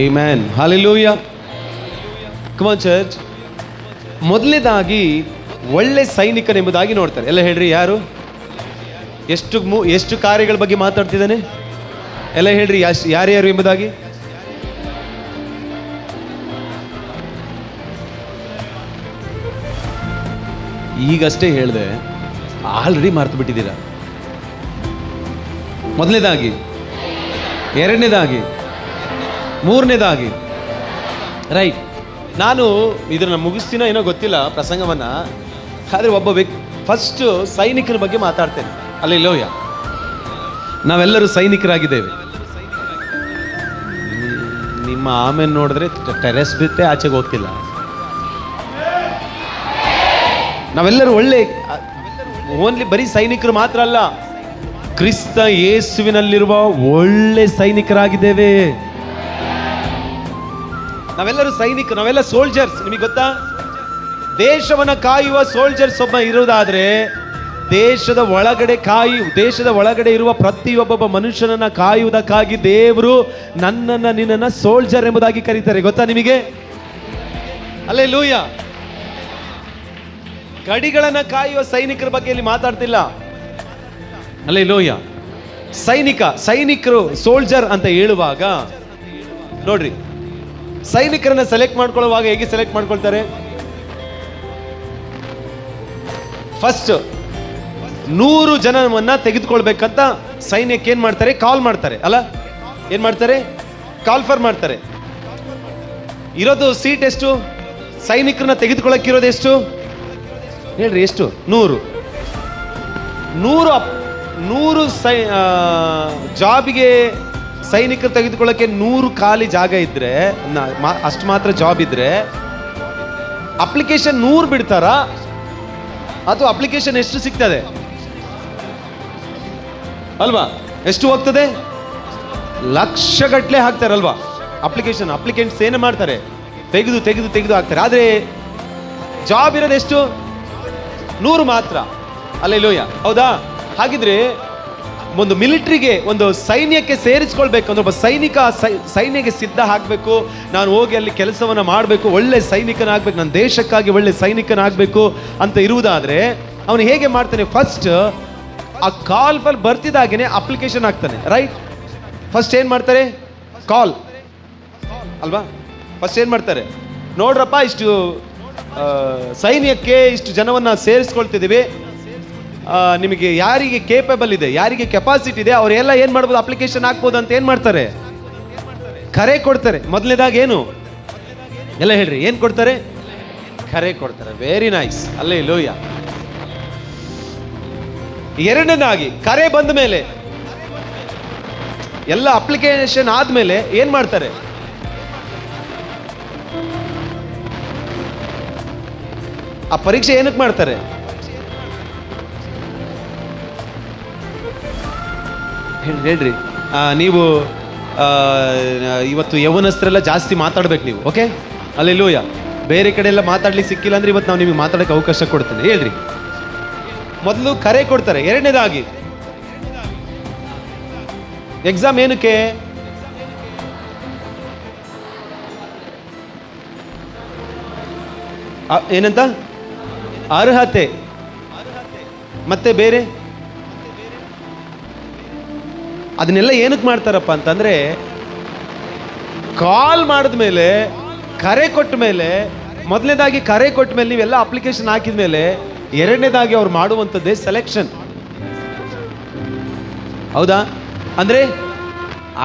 Amen. Hallelujah. Come on church. ಮೊದಲನೇದಾಗಿ ಒಳ್ಳೆ ಸೈನಿಕನೆಂಬುದಾಗಿ ನೋಡ್ತಾರೆ. ಎಲ್ಲ ಹೇಳ್ರಿ, ಯಾರು ಎಷ್ಟು ಕಾರ್ಯಗಳ ಬಗ್ಗೆ ಮಾತಾಡ್ತಿದ್ದಾನೆ? ಎಲ್ಲ ಹೇಳ್ರಿ, ಯಾರ್ಯಾರು ಎಂಬುದಾಗಿ. ಈಗಷ್ಟೇ ಹೇಳಿದೆ, ಆಲ್ರೆಡಿ ಮರ್ತು ಬಿಟ್ಟಿದ್ದೀರಾ. ಮೊದಲನೇದಾಗಿ, ಎರಡನೇದಾಗಿ, ಮೂರನೇದಾಗಿ. ರೈಟ್. ನಾನು ಇದನ್ನ ಮುಗಿಸ್ತೀನೋ ಏನೋ ಗೊತ್ತಿಲ್ಲ ಪ್ರಸಂಗವನ್ನ, ಆದರೆ ಒಬ್ಬ ಫಸ್ಟ್ ಸೈನಿಕರ ಬಗ್ಗೆ ಮಾತಾಡ್ತೇನೆ. ಹಲ್ಲೆಲೂಯಾ. ನಾವೆಲ್ಲರೂ ಸೈನಿಕರಾಗಿದ್ದೇವೆ. ನಿಮ್ಮ ಆಮೇಲೆ ನೋಡಿದ್ರೆ ಟೆರೆಸ್ ಬಿಟ್ಟೆ ಆಚೆಗೆ ಹೋಗ್ತಿಲ್ಲ. ನಾವೆಲ್ಲರೂ ಒಳ್ಳೆ, ಓನ್ಲಿ ಬರೀ ಸೈನಿಕರು ಮಾತ್ರ ಅಲ್ಲ, ಕ್ರಿಸ್ತ ಯೇಸುವಿನಲ್ಲಿರುವ ಒಳ್ಳೆ ಸೈನಿಕರಾಗಿದ್ದೇವೆ. ನಾವೆಲ್ಲರೂ ಸೈನಿಕರು, ನಾವೆಲ್ಲ ಸೋಲ್ಜರ್ಸ್. ನಿಮಗೆ ಗೊತ್ತಾ, ದೇಶವನ್ನ ಕಾಯುವ ಸೋಲ್ಜರ್ಸ್ ಒಬ್ಬ ಇರುವುದಾದ್ರೆ, ದೇಶದ ಒಳಗಡೆ ಇರುವ ಪ್ರತಿಯೊಬ್ಬ ಮನುಷ್ಯನನ್ನ ಕಾಯುವುದಕ್ಕಾಗಿ ದೇವರು ನಿನ್ನನ್ನ ಸೋಲ್ಜರ್ ಎಂಬುದಾಗಿ ಕರೀತಾರೆ. ಗೊತ್ತಾ ನಿಮಗೆ? ಹಲ್ಲೆಲೂಯಾ. ಗಡಿಗಳನ್ನ ಕಾಯುವ ಸೈನಿಕರ ಬಗ್ಗೆ ಇಲ್ಲಿ ಮಾತಾಡ್ತಿಲ್ಲ. ಹಲ್ಲೆಲೂಯಾ. ಸೈನಿಕರು ಸೋಲ್ಜರ್ ಅಂತ ಹೇಳುವಾಗ ನೋಡ್ರಿ, ಸೈನಿಕರನ್ನ ಸೆಲೆಕ್ಟ್ ಮಾಡ್ಕೊಳ್ಳುವಾಗ ಹೇಗೆ ಸೆಲೆಕ್ಟ್ ಮಾಡ್ಕೊಳ್ತಾರೆ? ಫಸ್ಟ್ 100 ಜನವನ್ನ ತೆಗೆದುಕೊಳ್ಬೇಕಂತ ಸೈನ್ಯಕ್ಕೆ ಏನ್ ಮಾಡ್ತಾರೆ? ಕಾಲ್ ಮಾಡ್ತಾರೆ. ಅಲ್ಲ, ಏನ್ ಮಾಡ್ತಾರೆ? ಕಾಲ್ಫರ್ ಮಾಡ್ತಾರೆ. ಇರೋದು ಸೀಟ್ ಎಷ್ಟು? ಸೈನಿಕರನ್ನ ತೆಗೆದುಕೊಳ್ಳಕ್ಕಿರೋದು ಎಷ್ಟು ಹೇಳ್ರಿ? ಎಷ್ಟು? 100 ಜಾಬಿಗೆ ಸೈನಿಕರು ತೆಗೆದುಕೊಳ್ಳಕ್ಕೆ 100 ಖಾಲಿ ಜಾಗ ಇದ್ರೆ, ಅಷ್ಟು ಮಾತ್ರ ಜಾಬ್ ಇದ್ರೆ, ಅಪ್ಲಿಕೇಶನ್ 100 ಬಿಡ್ತಾರಾ ಅಥವಾ ಅಪ್ಲಿಕೇಶನ್ ಎಷ್ಟು ಸಿಗ್ತದೆ ಅಲ್ವಾ? ಎಷ್ಟು ಹೋಗ್ತದೆ? ಲಕ್ಷಗಟ್ಟಲೆ ಹಾಕ್ತಾರಲ್ವಾ ಅಪ್ಲಿಕೆಂಟ್ಸ್ ಏನು ಮಾಡ್ತಾರೆ? ತೆಗೆದು ಹಾಕ್ತಾರೆ. ಆದ್ರೆ ಜಾಬ್ ಇರೋದು ಎಷ್ಟು? 100 ಮಾತ್ರ. ಹಲ್ಲೆಲೂಯಾ. ಹೌದಾ? ಹಾಗಿದ್ರೆ ಒಂದು ಮಿಲಿಟರಿಗೆ, ಒಂದು ಸೈನ್ಯಕ್ಕೆ ಸೇರಿಸ್ಕೊಳ್ಬೇಕು ಅಂದ್ರೆ ಒಬ್ಬ ಸೈನ್ಯಕ್ಕೆ ಸಿದ್ಧ ಹಾಕಬೇಕು. ನಾನು ಹೋಗಿ ಅಲ್ಲಿ ಕೆಲಸವನ್ನ ಮಾಡಬೇಕು, ಒಳ್ಳೆ ಸೈನಿಕನಾಗಬೇಕು, ನನ್ನ ದೇಶಕ್ಕಾಗಿ ಒಳ್ಳೆ ಸೈನಿಕನಾಗಬೇಕು ಅಂತ ಇರುವುದಾದ್ರೆ ಅವನು ಹೇಗೆ ಮಾಡ್ತಾನೆ? ಫಸ್ಟ್ ಆ ಕಾಲ್ ಫಲ್ ಬರ್ತಿದ್ದಾಗೇನೆ ಅಪ್ಲಿಕೇಶನ್ ಹಾಕ್ತಾನೆ. ರೈಟ್? ಫಸ್ಟ್ ಏನ್ ಮಾಡ್ತಾರೆ? ಕಾಲ್ ಅಲ್ವಾ? ಫಸ್ಟ್ ಏನ್ ಮಾಡ್ತಾರೆ? ನೋಡ್ರಪ್ಪ, ಇಷ್ಟು ಸೈನ್ಯಕ್ಕೆ ಇಷ್ಟು ಜನವನ್ನ ಸೇರಿಸ್ಕೊಳ್ತಿದ್ದೀವಿ, ನಿಮಗೆ ಯಾರಿಗೆ ಕೇಪಬಲ್ ಇದೆ, ಯಾರಿಗೆ ಕೆಪಾಸಿಟಿ ಇದೆ, ಅವರೆಲ್ಲ ಏನ್ ಮಾಡ್ಬೋದು? ಅಪ್ಲಿಕೇಶನ್ ಹಾಕ್ಬೋದು ಅಂತ ಏನ್ ಮಾಡ್ತಾರೆ? ಕರೆ ಕೊಡ್ತಾರೆ. ಮೊದಲನೇದಾಗಿ ಏನು? ಎಲ್ಲ ಹೇಳ್ರಿ, ಏನ್ ಕೊಡ್ತಾರೆ? ಕರೆ ಕೊಡ್ತಾರೆ. Very nice. ಹಲ್ಲೆಲೂಯಾ. ಎರಡನೇದಾಗಿ ಕರೆ ಬಂದ ಮೇಲೆ, ಎಲ್ಲ ಅಪ್ಲಿಕೇಶನ್ ಆದ್ಮೇಲೆ ಏನ್ ಮಾಡ್ತಾರೆ? ಆ ಪರೀಕ್ಷೆ ಏನಕ್ಕೆ ಮಾಡ್ತಾರೆ? ಹೇಳ್ರಿ. ನೀವು ಇವತ್ತು ಯೌವನಸ್ಥರೆಲ್ಲ ಜಾಸ್ತಿ ಮಾತಾಡ್ಬೇಕು ನೀವು. ಓಕೆ? ಹಲ್ಲೆಲೂಯಾ. ಬೇರೆ ಕಡೆ ಎಲ್ಲ ಮಾತಾಡ್ಲಿಕ್ಕೆ ಸಿಕ್ಕಿಲ್ಲ ಅಂದ್ರೆ ಇವತ್ತು ನಾವು ನಿಮಗೆ ಮಾತಾಡಕ್ಕೆ ಅವಕಾಶ ಕೊಡ್ತೇನೆ. ಹೇಳ್ರಿ. ಮೊದಲು ಕರೆ ಕೊಡ್ತಾರೆ. ಎರಡನೇದಾಗಿ ಎಕ್ಸಾಮ್ ಏನಕ್ಕೆ? ಏನಂತ? ಅರ್ಹತೆ. ಮತ್ತೆ ಬೇರೆ ಅದನ್ನೆಲ್ಲ ಏನಕ್ಕೆ ಮಾಡ್ತಾರಪ್ಪ ಅಂತಂದ್ರೆ, ಕಾಲ್ ಮಾಡಿದ್ಮೇಲೆ, ಕರೆ ಕೊಟ್ಟ ಮೇಲೆ, ಮೊದಲನೇದಾಗಿ ಕರೆ ಕೊಟ್ಟ ಮೇಲೆ, ನೀವೆಲ್ಲ ಅಪ್ಲಿಕೇಶನ್ ಹಾಕಿದ ಮೇಲೆ ಎರಡನೇದಾಗಿ ಅವ್ರು ಮಾಡುವಂಥದ್ದೇ ಸೆಲೆಕ್ಷನ್. ಹೌದಾ? ಅಂದ್ರೆ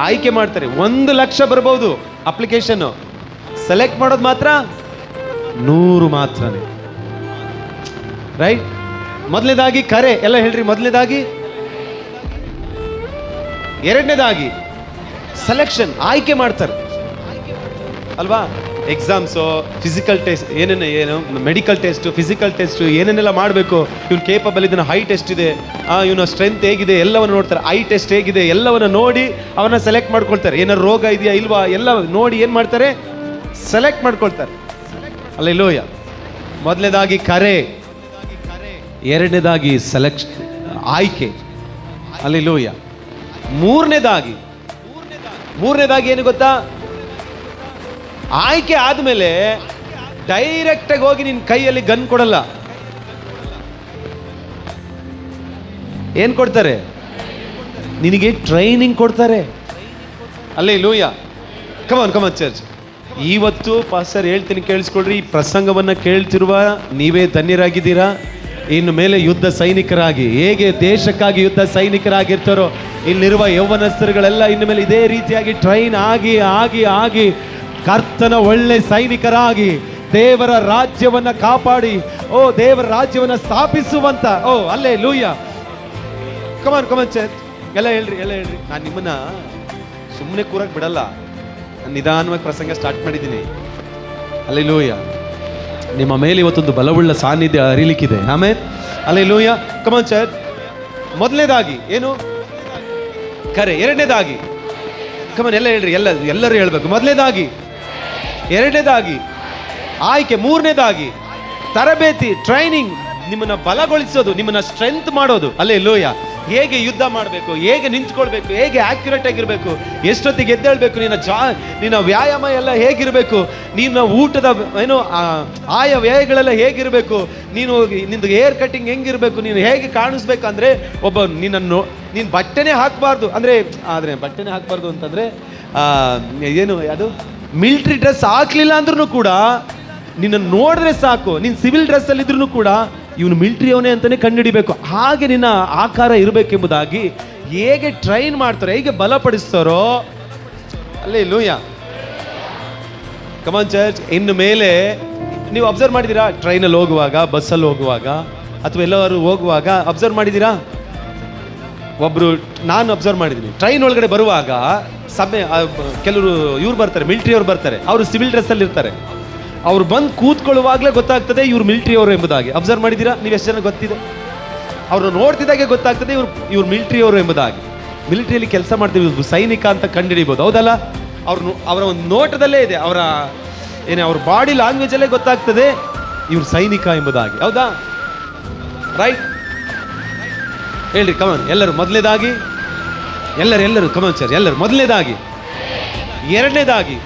ಆಯ್ಕೆ ಮಾಡ್ತಾರೆ. 1,00,000 ಬರ್ಬೋದು ಅಪ್ಲಿಕೇಶನ್, ಸೆಲೆಕ್ಟ್ ಮಾಡೋದು ಮಾತ್ರ 100 ಮಾತ್ರನೇ. ರೈಟ್? ಮೊದಲನೇದಾಗಿ ಕರೆ, ಎಲ್ಲ ಹೇಳ್ರಿ. ಮೊದಲನೇದಾಗಿ, ಎರಡನೇದಾಗಿ ಸೆಲೆಕ್ಷನ್, ಆಯ್ಕೆ ಮಾಡ್ತಾರೆ ಅಲ್ವಾ? ಎಕ್ಸಾಮ್ಸು, ಫಿಸಿಕಲ್ ಟೆಸ್ಟ್, ಏನು ಮೆಡಿಕಲ್ ಟೆಸ್ಟ್, ಫಿಸಿಕಲ್ ಟೆಸ್ಟ್, ಏನೇನೆಲ್ಲ ಮಾಡಬೇಕು, ಇವ್ನು ಕೇಪಬಲ್ ಇದನ್ನ, ಹೈಟ್ ಎಷ್ಟಿದೆ, ಇವನ ಸ್ಟ್ರೆಂತ್ ಹೇಗಿದೆ, ಎಲ್ಲವನ್ನು ನೋಡ್ತಾರೆ. ಐ ಟೆಸ್ಟ್ ಹೇಗಿದೆ, ಎಲ್ಲವನ್ನು ನೋಡಿ ಅವನ್ನ ಸೆಲೆಕ್ಟ್ ಮಾಡ್ಕೊಳ್ತಾರೆ. ಏನಾರು ರೋಗ ಇದೆಯಾ ಇಲ್ವಾ ಎಲ್ಲ ನೋಡಿ ಏನು ಮಾಡ್ತಾರೆ, ಸೆಲೆಕ್ಟ್ ಮಾಡ್ಕೊಳ್ತಾರೆ. ಅಲ್ಲೆಲ್ಲೂಯ. ಮೊದಲನೇದಾಗಿ ಕರೆ, ಎರಡನೇದಾಗಿ ಸೆಲೆಕ್ಷನ್, ಆಯ್ಕೆ. ಅಲ್ಲೆಲ್ಲೂಯ. ಮೂರನೇದಾಗಿ ಏನು ಗೊತ್ತಾ? ಆಯ್ಕೆ ಆದ್ಮೇಲೆ ಡೈರೆಕ್ಟ್ ಆಗಿ ಹೋಗಿ ನಿನ್ ಕೈಯಲ್ಲಿ ಗನ್ ಕೊಡಲ್ಲ. ಏನ್ ಕೊಡ್ತಾರೆ? ನಿನಗೆ ಟ್ರೈನಿಂಗ್ ಕೊಡ್ತಾರೆ. ಅಲ್ಲೆಲ್ಲೂಯ. ಕಮಾನ್ ಚರ್ಚ್. ಇವತ್ತು ಪಾಸ್ಟರ್ ಹೇಳ್ತೀನಿ ಕೇಳಿಸ್ಕೊಳ್ರಿ, ಈ ಪ್ರಸಂಗವನ್ನ ಕೇಳ್ತಿರುವ ನೀವೇ ಧನ್ಯರಾಗಿದ್ದೀರಾ. ಇನ್ನು ಮೇಲೆ ಯುದ್ಧ ಸೈನಿಕರಾಗಿ, ಹೇಗೆ ದೇಶಕ್ಕಾಗಿ ಯುದ್ಧ ಸೈನಿಕರಾಗಿರ್ತಾರೋ, ಇಲ್ಲಿರುವ ಯೌವನಸ್ಥರುಗಳೆಲ್ಲ ಇನ್ನು ಮೇಲೆ ಇದೇ ರೀತಿಯಾಗಿ ಟ್ರೈನ್ ಆಗಿ ಆಗಿ ಆಗಿ ಕರ್ತನ ಒಳ್ಳೆ ಸೈನಿಕರಾಗಿ ದೇವರ ರಾಜ್ಯವನ್ನ ಕಾಪಾಡಿ, ದೇವರ ರಾಜ್ಯವನ್ನ ಸ್ಥಾಪಿಸುವಂತ, ಅಲ್ಲೆಲ್ಲೂಯ. ಕಮಾನ್ ಚರ್ಚ್. ಎಲ್ಲ ಹೇಳ್ರಿ. ನಾನು ನಿಮ್ಮನ್ನ ಸುಮ್ಮನೆ ಕೂರಕ್ ಬಿಡಲ್ಲ. ನಿಧಾನವಾಗಿ ಪ್ರಸಂಗ ಸ್ಟಾರ್ಟ್ ಮಾಡಿದ್ದೀನಿ. ಅಲ್ಲೆಲ್ಲೂಯ. ನಿಮ್ಮ ಮೇಲೆ ಇವತ್ತೊಂದು ಬಲವುಳ್ಳ ಸಾನ್ನಿಧ್ಯ ಹರಿಲಿಕ್ಕಿದೆ. ಆಮೇಲೆ ಅಲ್ಲೆಲ್ಲೂಯ. ಕಮಾನ್ ಚರ್ಚ್. ಮೊದಲನೇದಾಗಿ ಏನು? ಕರೆ. ಎರಡನೇದಾಗಿ ಕಮಾನ್, ಎಲ್ಲ ಹೇಳ್ರಿ. ಎಲ್ಲರೂ ಹೇಳ್ಬೇಕು. ಮೊದಲನೇದಾಗಿ, ಎರಡನೇದಾಗಿ ಆಯ್ಕೆ, ಮೂರನೇದಾಗಿ ತರಬೇತಿ, ಟ್ರೈನಿಂಗ್, ನಿಮ್ಮನ್ನ ಬಲಗೊಳಿಸೋದು, ನಿಮ್ಮನ್ನ ಸ್ಟ್ರೆಂತ್ ಮಾಡೋದು. ಅಲ್ಲೆಲ್ಲೂಯ. ಹೇಗೆ ಯುದ್ಧ ಮಾಡಬೇಕು, ಹೇಗೆ ನಿಂತ್ಕೊಳ್ಬೇಕು, ಹೇಗೆ ಆಕ್ಯುರೇಟ್ ಆಗಿರ್ಬೇಕು, ಎಷ್ಟೊತ್ತಿಗೆ ಎದ್ದೇಳ್ಬೇಕು, ನಿನ್ನ ವ್ಯಾಯಾಮ ಎಲ್ಲ ಹೇಗಿರಬೇಕು, ನಿನ್ನ ಊಟದ ಆಯಾ ವ್ಯಯಗಳೆಲ್ಲ ಹೇಗಿರಬೇಕು, ನಿಂದು ಹೇರ್ ಕಟ್ಟಿಂಗ್ ಹೆಂಗಿರ್ಬೇಕು, ನೀನು ಹೇಗೆ ಕಾಣಿಸ್ಬೇಕು. ಅಂದ್ರೆ ನೀನು ಬಟ್ಟೆನೇ ಹಾಕಬಾರ್ದು. ಆದ್ರೆ ಬಟ್ಟೆನೇ ಹಾಕಬಾರ್ದು ಅಂತಂದ್ರೆ ಏನು ಅದು, ಮಿಲಿಟರಿ ಡ್ರೆಸ್ ಹಾಕ್ಲಿಲ್ಲ ಅಂದ್ರೂ ಕೂಡ ನಿನ್ನ ನೋಡಿದ್ರೆ ಸಾಕು, ನೀನು ಸಿವಿಲ್ ಡ್ರೆಸ್ ಅಲ್ಲಿ ಇದ್ರೂ ಕೂಡ ಇವನು ಮಿಲಿಟರಿ ಅವನೇ ಅಂತಾನೆ ಕಂಡುಹಿಡಿಬೇಕು. ಹಾಗೆ ನಿನ್ನ ಆಕಾರ ಇರಬೇಕೆಂಬುದಾಗಿ ಹೇಗೆ ಟ್ರೈನ್ ಮಾಡ್ತಾರೋ, ಹೇಗೆ ಬಲಪಡಿಸ್ತಾರೋ. ಅಲ್ಲೆಲ್ಲೂಯ. ಕಮಾನ್ ಚರ್ಚ್. ಇನ್ನು ಮೇಲೆ ನೀವು ಅಬ್ಸರ್ವ್ ಮಾಡಿದ್ದೀರಾ? ಟ್ರೈನಲ್ಲಿ ಹೋಗುವಾಗ, ಬಸ್ಸಲ್ಲಿ ಹೋಗುವಾಗ, ಅಥವಾ ಎಲ್ಲರೂ ಹೋಗುವಾಗ ಅಬ್ಸರ್ವ್ ಮಾಡಿದ್ದೀರಾ? ನಾನು ಅಬ್ಸರ್ವ್ ಮಾಡಿದ್ದೀನಿ. ಟ್ರೈನ್ ಒಳಗಡೆ ಬರುವಾಗ ಕೆಲವರು ಇವ್ರು ಬರ್ತಾರೆ, ಮಿಲಿಟರಿ ಅವ್ರು ಬರ್ತಾರೆ. ಅವರು ಸಿವಿಲ್ ಡ್ರೆಸ್ ಅಲ್ಲಿ ಇರ್ತಾರೆ. ಅವ್ರು ಬಂದು ಕೂತ್ಕೊಳ್ಳುವಾಗಲೇ ಗೊತ್ತಾಗ್ತದೆ ಇವ್ರು ಮಿಲಿಟರಿ ಅವರು ಎಂಬುದಾಗಿ. ಅಬ್ಸರ್ವ್ ಮಾಡಿದ್ದೀರಾ? ನೀವು ಎಷ್ಟು ಜನ ಗೊತ್ತಿದೆ? ಅವ್ರನ್ನ ನೋಡ್ತಿದ್ದಾಗೆ ಗೊತ್ತಾಗ್ತದೆ ಇವ್ರು ಮಿಲಿಟರಿ ಅವರು ಎಂಬುದಾಗಿ. ಮಿಲಿಟರಿಯಲ್ಲಿ ಕೆಲಸ ಮಾಡ್ತೀವಿ, ಸೈನಿಕ ಅಂತ ಕಂಡುಹಿಡಿಬೋದು. ಹೌದಲ್ಲ? ಅವರ ಒಂದು ನೋಟದಲ್ಲೇ ಇದೆ, ಅವ್ರ ಬಾಡಿ ಲ್ಯಾಂಗ್ವೇಜ್ ಅಲ್ಲೇ ಗೊತ್ತಾಗ್ತದೆ ಇವ್ರು ಸೈನಿಕ ಎಂಬುದಾಗಿ. ಹೌದಾ? ರೈಟ್? ಹೇಳ್ರಿ ಕಮಾನ್ ಎಲ್ಲರೂ. ಮೊದಲನೇದಾಗಿ ಎಲ್ಲರೂ ಕಮಾನ್ ಸರ್. ಎಲ್ಲರೂ ಮೊದಲನೇದಾಗಿ, ಎರಡನೇದಾಗಿ,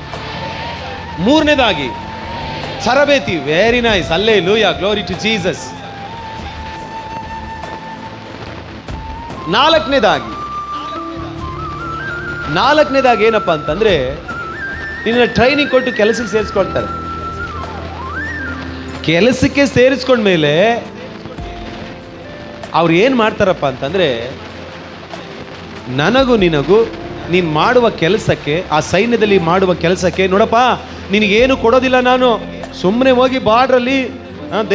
ಮೂರನೇದಾಗಿ ತರಬೇತಿ. Very nice. Hallelujah. Glory to Jesus. ನಾಲ್ಕನೇದಾಗಿ ಏನಪ್ಪ ಅಂತಂದ್ರೆ, ನಿನ್ನ ಟ್ರೈನಿಂಗ್ ಕೊಟ್ಟು ಕೆಲಸಕ್ಕೆ ಸೇರಿಸ್ಕೊಳ್ತಾರೆ. ಕೆಲಸಕ್ಕೆ ಸೇರಿಸ್ಕೊಂಡ್ಮೇಲೆ ಅವ್ರು ಏನು ಮಾಡ್ತಾರಪ್ಪ ಅಂತಂದ್ರೆ, ನನಗೂ ನಿನಗೂ ನೀನು ಮಾಡುವ ಕೆಲಸಕ್ಕೆ, ಆ ಸೈನ್ಯದಲ್ಲಿ ಮಾಡುವ ಕೆಲಸಕ್ಕೆ, ನೋಡಪ್ಪ ನಿನಗೇನು ಕೊಡೋದಿಲ್ಲ, ನಾನು ಸುಮ್ಮನೆ ಹೋಗಿ ಬಾರ್ಡ್ರಲ್ಲಿ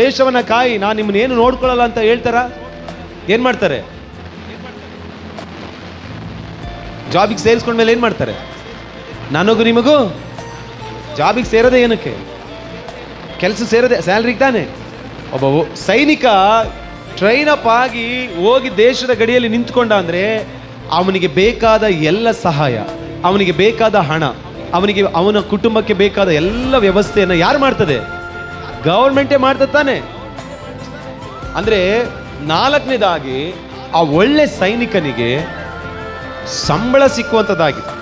ದೇಶವನ್ನ ಕಾಯಿ, ನಾನು ನಿಮ್ಮನ್ನೇನು ನೋಡ್ಕೊಳ್ಳಲ್ಲ ಅಂತ ಹೇಳ್ತಾರ? ಏನು ಮಾಡ್ತಾರೆ? ಜಾಬಿಗೆ ಸೇರಿಸ್ಕೊಂಡ್ಮೇಲೆ ಏನು ಮಾಡ್ತಾರೆ? ನನಗೂ ನಿಮಗೂ ಜಾಬಿಗೆ ಸೇರೋದೇ ಏನಕ್ಕೆ? ಕೆಲಸ ಸೇರೋದೇ ಸ್ಯಾಲ್ರಿಗೆ ತಾನೆ. ಒಬ್ಬ ಸೈನಿಕ ಟ್ರೈನ್ ಅಪ್ ಆಗಿ ಹೋಗಿ ದೇಶದ ಗಡಿಯಲ್ಲಿ ನಿಂತ್ಕೊಂಡ ಅಂದ್ರೆ ಅವನಿಗೆ ಬೇಕಾದ ಎಲ್ಲ ಸಹಾಯ, ಅವನಿಗೆ ಬೇಕಾದ ಹಣ, ಅವನ ಕುಟುಂಬಕ್ಕೆ ಬೇಕಾದ ಎಲ್ಲ ವ್ಯವಸ್ಥೆಯನ್ನು ಯಾರು ಮಾಡ್ತದೆ? ಗವರ್ಮೆಂಟೇ ಮಾಡ್ತದೆ ತಾನೆ. ಅಂದ್ರೆ ನಾಲ್ಕನೇದಾಗಿ ಆ ಒಳ್ಳೆ ಸೈನಿಕನಿಗೆ ಸಂಬಳ ಸಿಕ್ಕುವಂಥದ್ದಾಗಿದೆ.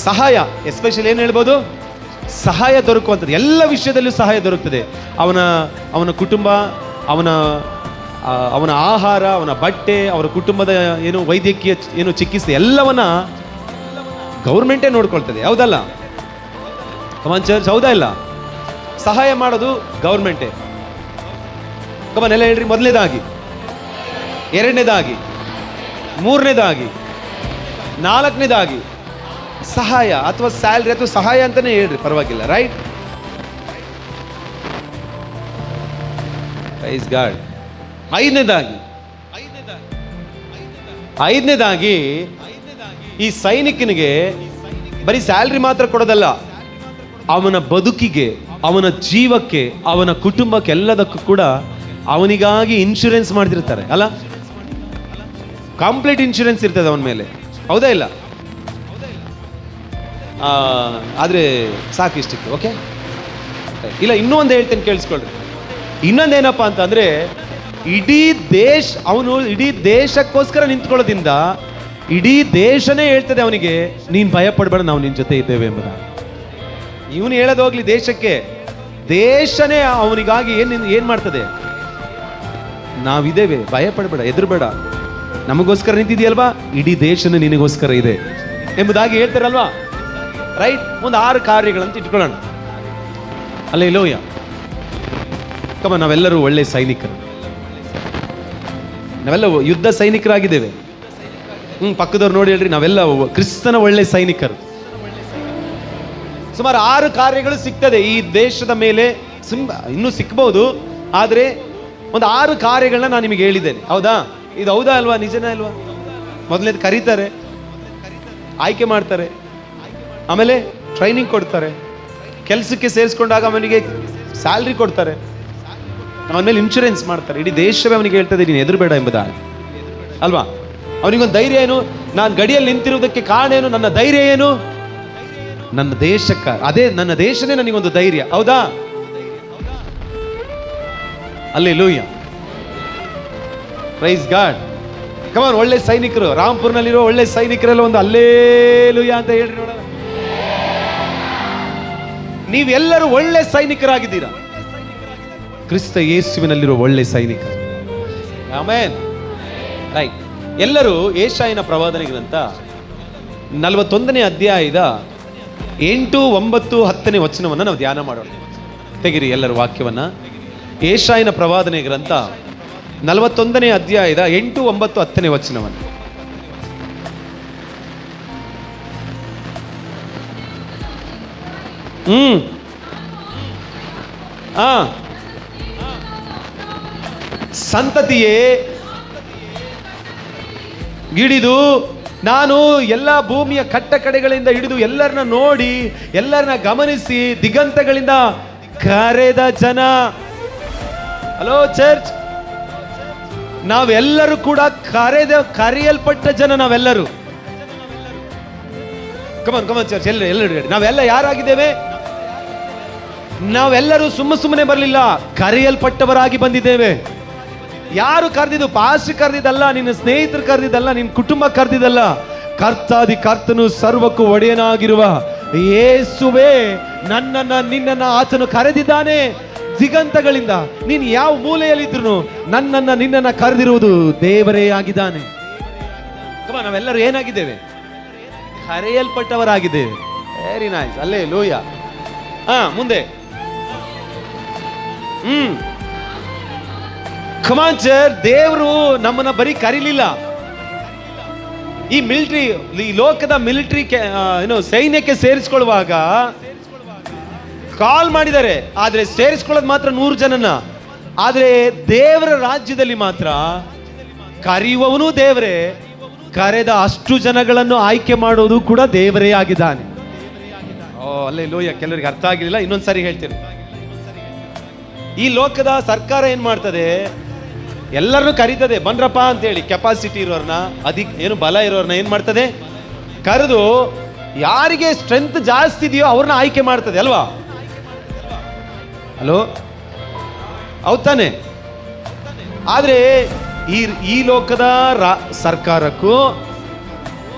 ಸಹಾಯ, ಎಸ್ಪೆಷಲಿ ಏನು ಹೇಳ್ಬೋದು? ಸಹಾಯ ದೊರಕುವಂಥದ್ದು. ಎಲ್ಲ ವಿಷಯದಲ್ಲೂ ಸಹಾಯ ದೊರಕುತ್ತದೆ. ಅವನ ಕುಟುಂಬ, ಅವನ ಆಹಾರ, ಅವನ ಬಟ್ಟೆ, ಅವರ ಕುಟುಂಬದ ವೈದ್ಯಕೀಯ ಚಿಕಿತ್ಸೆ ಎಲ್ಲವನ್ನ ಗೌರ್ಮೆಂಟೇ ನೋಡ್ಕೊಳ್ತದೆ. ಹೌದಲ್ಲ? ಕಮಾನ್ ಚರ್ಚ್. ಹೌದಾ ಇಲ್ಲ? ಸಹಾಯ ಮಾಡೋದು ಗೌರ್ಮೆಂಟೇ. ಕಮನ್ ಎಲ್ಲ ಹೇಳ್ರಿ. ಮೊದಲನೇದಾಗಿ, ಎರಡನೇದಾಗಿ, ಮೂರನೇದಾಗಿ, ನಾಲ್ಕನೇದಾಗಿ ಸಹಾಯ ಅಥವಾ ಸ್ಯಾಲ್ರಿ ಅಥವಾ ಸಹಾಯ ಅಂತಾನೆ ಹೇಳ್ರಿ, ಪರವಾಗಿಲ್ಲ. Right, praise God. ಐದನೇದಾಗಿ ಈ ಸೈನಿಕನಿಗೆ ಬರೀ ಸ್ಯಾಲ್ರಿ ಮಾತ್ರ ಕೊಡೋದಲ್ಲ, ಅವನ ಬದುಕಿಗೆ, ಅವನ ಜೀವಕ್ಕೆ, ಅವನ ಕುಟುಂಬಕ್ಕೆ ಎಲ್ಲದಕ್ಕೂ ಕೂಡ ಅವನಿಗಾಗಿ ಇನ್ಶೂರೆನ್ಸ್ ಮಾಡ್ತಿರ್ತಾರೆ ಅಲ್ಲ. ಕಂಪ್ಲೀಟ್ ಇನ್ಶೂರೆನ್ಸ್ ಇರ್ತದೆ ಅವನ ಮೇಲೆ, ಹೌದಾ ಇಲ್ಲ? ಆದರೆ ಸಾಕು ಇಷ್ಟಕ್ಕೆ, ಓಕೆ. ಇಲ್ಲ, ಇನ್ನೂ ಒಂದು ಹೇಳ್ತೇನೆ ಕೇಳಿಸ್ಕೊಳ್ರಿ. ಇನ್ನೊಂದೇನಪ್ಪ ಅಂತಂದ್ರೆ, ಅವನು ಇಡೀ ದೇಶಕ್ಕೋಸ್ಕರ ನಿಂತ್ಕೊಳ್ಳೋದ್ರಿಂದ ಇಡೀ ದೇಶನೇ ಹೇಳ್ತದೆ ಅವನಿಗೆ, ನೀನು ಭಯ ಪಡಬೇಡ, ನಾವು ನಿನ್ನ ಜೊತೆ ಇದ್ದೇವೆ ಎಂಬುದ. ಇವನು ಹೇಳೋದೋಗ್ಲಿ ದೇಶಕ್ಕೆ, ದೇಶನೇ ಅವನಿಗಾಗಿ ಏನ್ ಮಾಡ್ತದೆ, ನಾವಿದ್ದೇವೆ, ಭಯ ಪಡಬೇಡ, ಹೆದರ್ಬೇಡ, ನಮಗೋಸ್ಕರ ನಿಂತಿದೆಯಲ್ವಾ, ಇಡೀ ದೇಶನೇ ನಿನಗೋಸ್ಕರ ಇದೆ ಎಂಬುದಾಗಿ ಹೇಳ್ತಾರಲ್ವಾ. ರೈಟ್, ಒಂದು 6 ಕಾರ್ಯಗಳಂತ ಇಟ್ಕೊಳ್ಳೋಣ. ಅಲ್ಲೇಲೂಯ. ಕಮ, ನಾವೆಲ್ಲರೂ ಒಳ್ಳೆ ಸೈನಿಕರು, ನಾವೆಲ್ಲ ಯುದ್ಧ ಸೈನಿಕರಾಗಿದ್ದೇವೆ. ಪಕ್ಕದವ್ರು ನೋಡಿ ಹೇಳ್ರಿ, ನಾವೆಲ್ಲ ಕ್ರಿಸ್ತನ ಒಳ್ಳೆ ಸೈನಿಕರು. ಸುಮಾರು 6 ಕಾರ್ಯಗಳು ಸಿಗ್ತದೆ ಈ ದೇಶದ ಮೇಲೆ. ಇನ್ನೂ ಸಿಕ್ಬಹುದು, ಆದರೆ ಒಂದು 6 ಕಾರ್ಯಗಳನ್ನ ನಾನು ನಿಮಗೆ ಹೇಳಿದ್ದೇನೆ. ಹೌದಾ? ಇದು ಹೌದಾ ಅಲ್ವಾ? ನಿಜನೇ ಅಲ್ವಾ? ಮೊದಲನೇದು ಕರೀತಾರೆ, ಆಯ್ಕೆ ಮಾಡ್ತಾರೆ, ಆಮೇಲೆ ಟ್ರೈನಿಂಗ್ ಕೊಡ್ತಾರೆ, ಕೆಲಸಕ್ಕೆ ಸೇರಿಸ್ಕೊಂಡಾಗ ಅವನಿಗೆ ಸ್ಯಾಲ್ರಿ ಕೊಡ್ತಾರೆ, ಅವನ ಮೇಲೆ ಇನ್ಶೂರೆನ್ಸ್ ಮಾಡ್ತಾರೆ. ಇಡೀ ದೇಶವೇ ಅವನಿಗೆ ಹೇಳ್ತದೆ, ನೀನು ಹೆದರಬೇಡ ಎಂಬುದಾಗಿ ಅಲ್ವಾ. ಅವನಿಗೊಂದು ಧೈರ್ಯ ಏನು? ನಾನು ಗಡಿಯಲ್ಲಿ ನಿಂತಿರುವುದಕ್ಕೆ ಕಾರಣ ಏನು? ನನ್ನ ಧೈರ್ಯ ಏನು? ನನ್ನ ದೇಶಕ್ಕ, ಅದೇ ನನ್ನ ದೇಶನೇ ನನಗೊಂದು ಧೈರ್ಯ. ಹೌದಾ? Alleluia, praise God. ಕಮಾನ್, ಒಳ್ಳೆ ಸೈನಿಕರು, ರಾಂಪುರ್ನಲ್ಲಿರೋ ಒಳ್ಳೆ ಸೈನಿಕರೆಲ್ಲ ಒಂದು ಅಲ್ಲೇಲೂಯ ಅಂತ ಹೇಳ್ರಿ ನೋಡೋಣ. ನೀವೆಲ್ಲರೂ ಒಳ್ಳೆ ಸೈನಿಕರಾಗಿದ್ದೀರಾ, ಕ್ರಿಸ್ತ ಯೇಸುವಿನಲ್ಲಿರೋ ಒಳ್ಳೆ ಸೈನಿಕರು. ಆಮೆನ್. ರೈಟ್. ಎಲ್ಲರೂ ಯೆಶಾಯನ ಪ್ರವಾದನೆ ಗ್ರಂಥ 41ನೇ ಅಧ್ಯಾಯದ 8, 9, 10ನೇ ವಚನವನ್ನು ನಾವು ಧ್ಯಾನ ಮಾಡೋಣ. ತೆಗಿರಿ ಎಲ್ಲರೂ ವಾಕ್ಯವನ್ನ. ಯೆಶಾಯನ ಪ್ರವಾದನೆ ಗ್ರಂಥ 41ನೇ ಅಧ್ಯಾಯದ 8, 9, 10ನೇ ವಚನವನ್ನು. ಸಂತತಿಯೇ, ಹಿಡಿದು ನಾನು ಎಲ್ಲ ಭೂಮಿಯ ಕಟ್ಟ ಕಡೆಗಳಿಂದ ಹಿಡಿದು ಎಲ್ಲರನ್ನ ನೋಡಿ, ಎಲ್ಲರನ್ನ ಗಮನಿಸಿ, ದಿಗಂತಗಳಿಂದ ಕರೆದ ಜನ. ಹಲೋ ಚರ್ಚ್, ನಾವೆಲ್ಲರೂ ಕೂಡ ಕರೆಯಲ್ಪಟ್ಟ ಜನ. ನಾವೆಲ್ಲರೂ ಕಮನ್ ಚರ್ಚ್, ಎಲ್ಲರೂ ನಾವೆಲ್ಲ ಯಾರಾಗಿದ್ದೇವೆ? ನಾವೆಲ್ಲರೂ ಸುಮ್ಮನೆ ಬರಲಿಲ್ಲ, ಕರೆಯಲ್ಪಟ್ಟವರಾಗಿ ಬಂದಿದ್ದೇವೆ. ಯಾರು ಕರೆದಿದ್ದು? ಪಾಸ್ಟರ್ ಕರೆದಿದ್ದಲ್ಲ, ನಿನ್ನ ಸ್ನೇಹಿತರು ಕರೆದಿದ್ದಲ್ಲ, ನಿನ್ನ ಕುಟುಂಬ ಕರೆದಿದ್ದಲ್ಲ. ಕರ್ತಾದಿ ಕರ್ತನು ಸರ್ವಕ್ಕೂ ಒಡೆಯನಾಗಿರುವ ಯೇಸುವೇ ನಿನ್ನನ್ನ ಆತನು ಕರೆದಿದ್ದಾನೆ. ದಿಗಂತಗಳಿಂದ ನೀನು ಯಾವ ಮೂಲೆಯಲ್ಲಿದ್ರು ನಿನ್ನನ್ನ ಕರೆದಿರುವುದು ದೇವರೇ ಆಗಿದ್ದಾನೆ. ನಾವೆಲ್ಲರೂ ಏನಾಗಿದ್ದೇವೆ? ಕರೆಯಲ್ಪಟ್ಟವರಾಗಿದ್ದೇವೆ. ವೆರಿ ನೈಸ್, ಅಲ್ಲೇ ಲೂಯ. ಮುಂದೆ ಕಮಾಂಚರ್, ದೇವರು ನಮ್ಮನ್ನ ಬರೀ ಕರೀಲಿಲ್ಲ. ಈ ಲೋಕದ ಮಿಲಿಟರಿ ಸೈನ್ಯಕ್ಕೆ ಸೇರಿಸ್ಕೊಳ್ಳುವಾಗ ಕಾಲ್ ಮಾಡಿದ್ದಾರೆ, ಆದ್ರೆ ಸೇರಿಸ್ಕೊಳ್ಳೋದು ಮಾತ್ರ 100 ಜನನ. ಆದ್ರೆ ದೇವರ ರಾಜ್ಯದಲ್ಲಿ ಮಾತ್ರ ಕರೆಯುವವನು ದೇವರೇ, ಕರೆದ ಅಷ್ಟು ಜನಗಳನ್ನು ಆಯ್ಕೆ ಮಾಡೋದು ಕೂಡ ದೇವರೇ ಆಗಿದ್ದಾನೆ. ಅಲ್ಲೇ ಲೋಯ, ಕೆಲವರಿಗೆ ಅರ್ಥ ಆಗಿಲ್ಲ, ಇನ್ನೊಂದ್ಸರಿ ಹೇಳ್ತೇನೆ. ಈ ಲೋಕದ ಸರ್ಕಾರ ಏನ್ ಮಾಡ್ತದೆ? ಎಲ್ಲರನ್ನು ಕರೀತದೆ, ಬನ್ರಪ್ಪ ಅಂತೇಳಿ. ಕೆಪಾಸಿಟಿ ಇರೋರ್ನ, ಬಲ ಇರೋರ್ನ ಏನ್ ಮಾಡ್ತದೆ? ಕರೆದು ಯಾರಿಗೆ ಸ್ಟ್ರೆಂತ್ ಜಾಸ್ತಿ ಇದೆಯೋ ಅವ್ರನ್ನ ಆಯ್ಕೆ ಮಾಡ್ತದೆ ಅಲ್ವಾ? ಹಲೋ, ಹೌದ್ ತಾನೆ? ಆದ್ರೆ ಈ ಲೋಕದ ಸರ್ಕಾರಕ್ಕೂ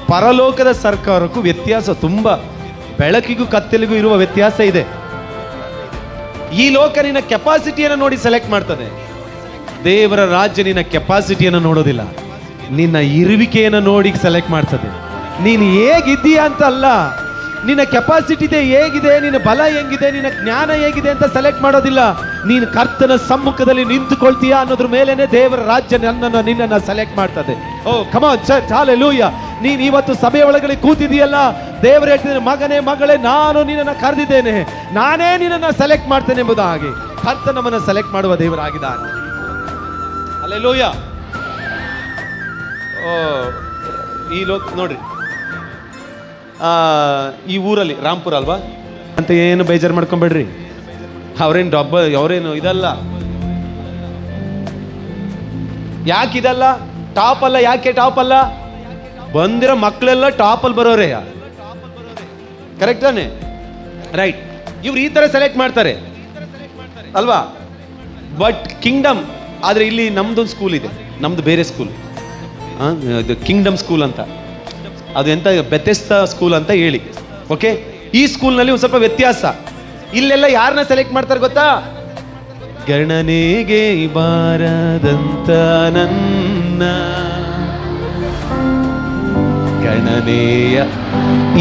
ಪರಲೋಕದ ಸರ್ಕಾರಕ್ಕೂ ವ್ಯತ್ಯಾಸ ತುಂಬಾ, ಬೆಳಕಿಗೂ ಕತ್ತಲಿಗೂ ಇರುವ ವ್ಯತ್ಯಾಸ ಇದೆ. ಈ ಲೋಕ ನಿನ್ನ ಕೆಪಾಸಿಟಿಯನ್ನು ನೋಡಿ ಸೆಲೆಕ್ಟ್ ಮಾಡ್ತದೆ. ದೇವರ ರಾಜ್ಯ ನಿನ್ನ ಕೆಪಾಸಿಟಿಯನ್ನು ನೋಡೋದಿಲ್ಲ, ನಿನ್ನ ಇರುವಿಕೆಯನ್ನು ನೋಡಿ ಸೆಲೆಕ್ಟ್ ಮಾಡ್ತದೆ. ನೀನು ಹೇಗಿದ್ದೀಯ ಅಂತ ಅಲ್ಲ, ನಿನ್ನ ಕೆಪಾಸಿಟಿ ಹೇಗಿದೆ, ನಿನ್ನ ಬಲ ಹೆಂಗಿದೆ, ನಿನ್ನ ಜ್ಞಾನ ಹೇಗಿದೆ ಅಂತ ಸೆಲೆಕ್ಟ್ ಮಾಡೋದಿಲ್ಲ. ನೀನು ಕರ್ತನ ಸಮ್ಮುಖದಲ್ಲಿ ನಿಂತುಕೊಳ್ತೀಯಾ ಅನ್ನೋದ್ರ ಮೇಲೇನೆ ದೇವರ ರಾಜ್ಯ ನಿನ್ನನ್ನು ಸೆಲೆಕ್ಟ್ ಮಾಡ್ತದೆ. ಓ ಕಮಾನ್ ಚರ್ಚ್, ಹಲ್ಲೆಲೂಯಾ. ನೀನು ಇವತ್ತು ಸಭೆ ಒಳಗಡೆ ಕೂತಿದೆಯಲ್ಲ, ದೇವರು ಹೇಳ್ತಿದ್ದಾನೆ, ಮಗನೇ ಮಗಳೇ, ನಾನು ನಿನ್ನನ್ನು ಕರೆದಿದ್ದೇನೆ, ನಾನೇ ನಿನ್ನನ್ನು ಸೆಲೆಕ್ಟ್ ಮಾಡ್ತೇನೆ ಎಂಬುದಾಗಿ ಕರ್ತ ನಮ್ಮನ್ನು ಸೆಲೆಕ್ಟ್ ಮಾಡುವ ದೇವರಾಗಿದ್ದಾನೆ. ಹಲ್ಲೆಲೂಯಾ. ಓ ಈ ನೋಡ್ರಿ, ಈ ಊರಲ್ಲಿ ರಾಂಪುರ ಅಲ್ವಾ ಅಂತ ಏನು ಬೇಜಾರು ಮಾಡ್ಕೊಂಬೇಡ್ರಿ. ಅವ್ರೇನು ಅವರೇನು ಇದಲ್ಲ. ಯಾಕಿದಲ್ಲ ಟಾಪ್ ಅಲ್ಲ? ಯಾಕೆ ಟಾಪ್ ಅಲ್ಲ? ಬಂದಿರೋ ಮಕ್ಕಳೆಲ್ಲ ಟಾಪಲ್ಲಿ ಬರೋರೆ. ಕರೆಕ್ಟ್ ತಾನೆ? ರೈಟ್. ಇವ್ರು ಈ ತರ ಸೆಲೆಕ್ಟ್ ಮಾಡ್ತಾರೆ ಅಲ್ವಾ? ಬಟ್ ಕಿಂಗ್ಡಮ್, ಆದ್ರೆ ಇಲ್ಲಿ ನಮ್ದೊಂದು ಸ್ಕೂಲ್ ಇದೆ, ನಮ್ದು ಬೇರೆ ಸ್ಕೂಲ್, ಇದು ಕಿಂಗ್ಡಮ್ ಸ್ಕೂಲ್ ಅಂತ. ಅದು ಎಂತ ಬೆಥೆಸ್ದಾ ಸ್ಕೂಲ್ ಅಂತ ಹೇಳಿ. ಓಕೆ, ಈ ಸ್ಕೂಲ್ನಲ್ಲಿ ಒಂದು ಸ್ವಲ್ಪ ವ್ಯತ್ಯಾಸ. ಇಲ್ಲೆಲ್ಲ ಯಾರನ್ನ ಸೆಲೆಕ್ಟ್ ಮಾಡ್ತಾರೆ ಗೊತ್ತಾ? ಗಣನೆಗೆ ಬಾರದಂತ ನನ್ನ ಗಣನೆಯ.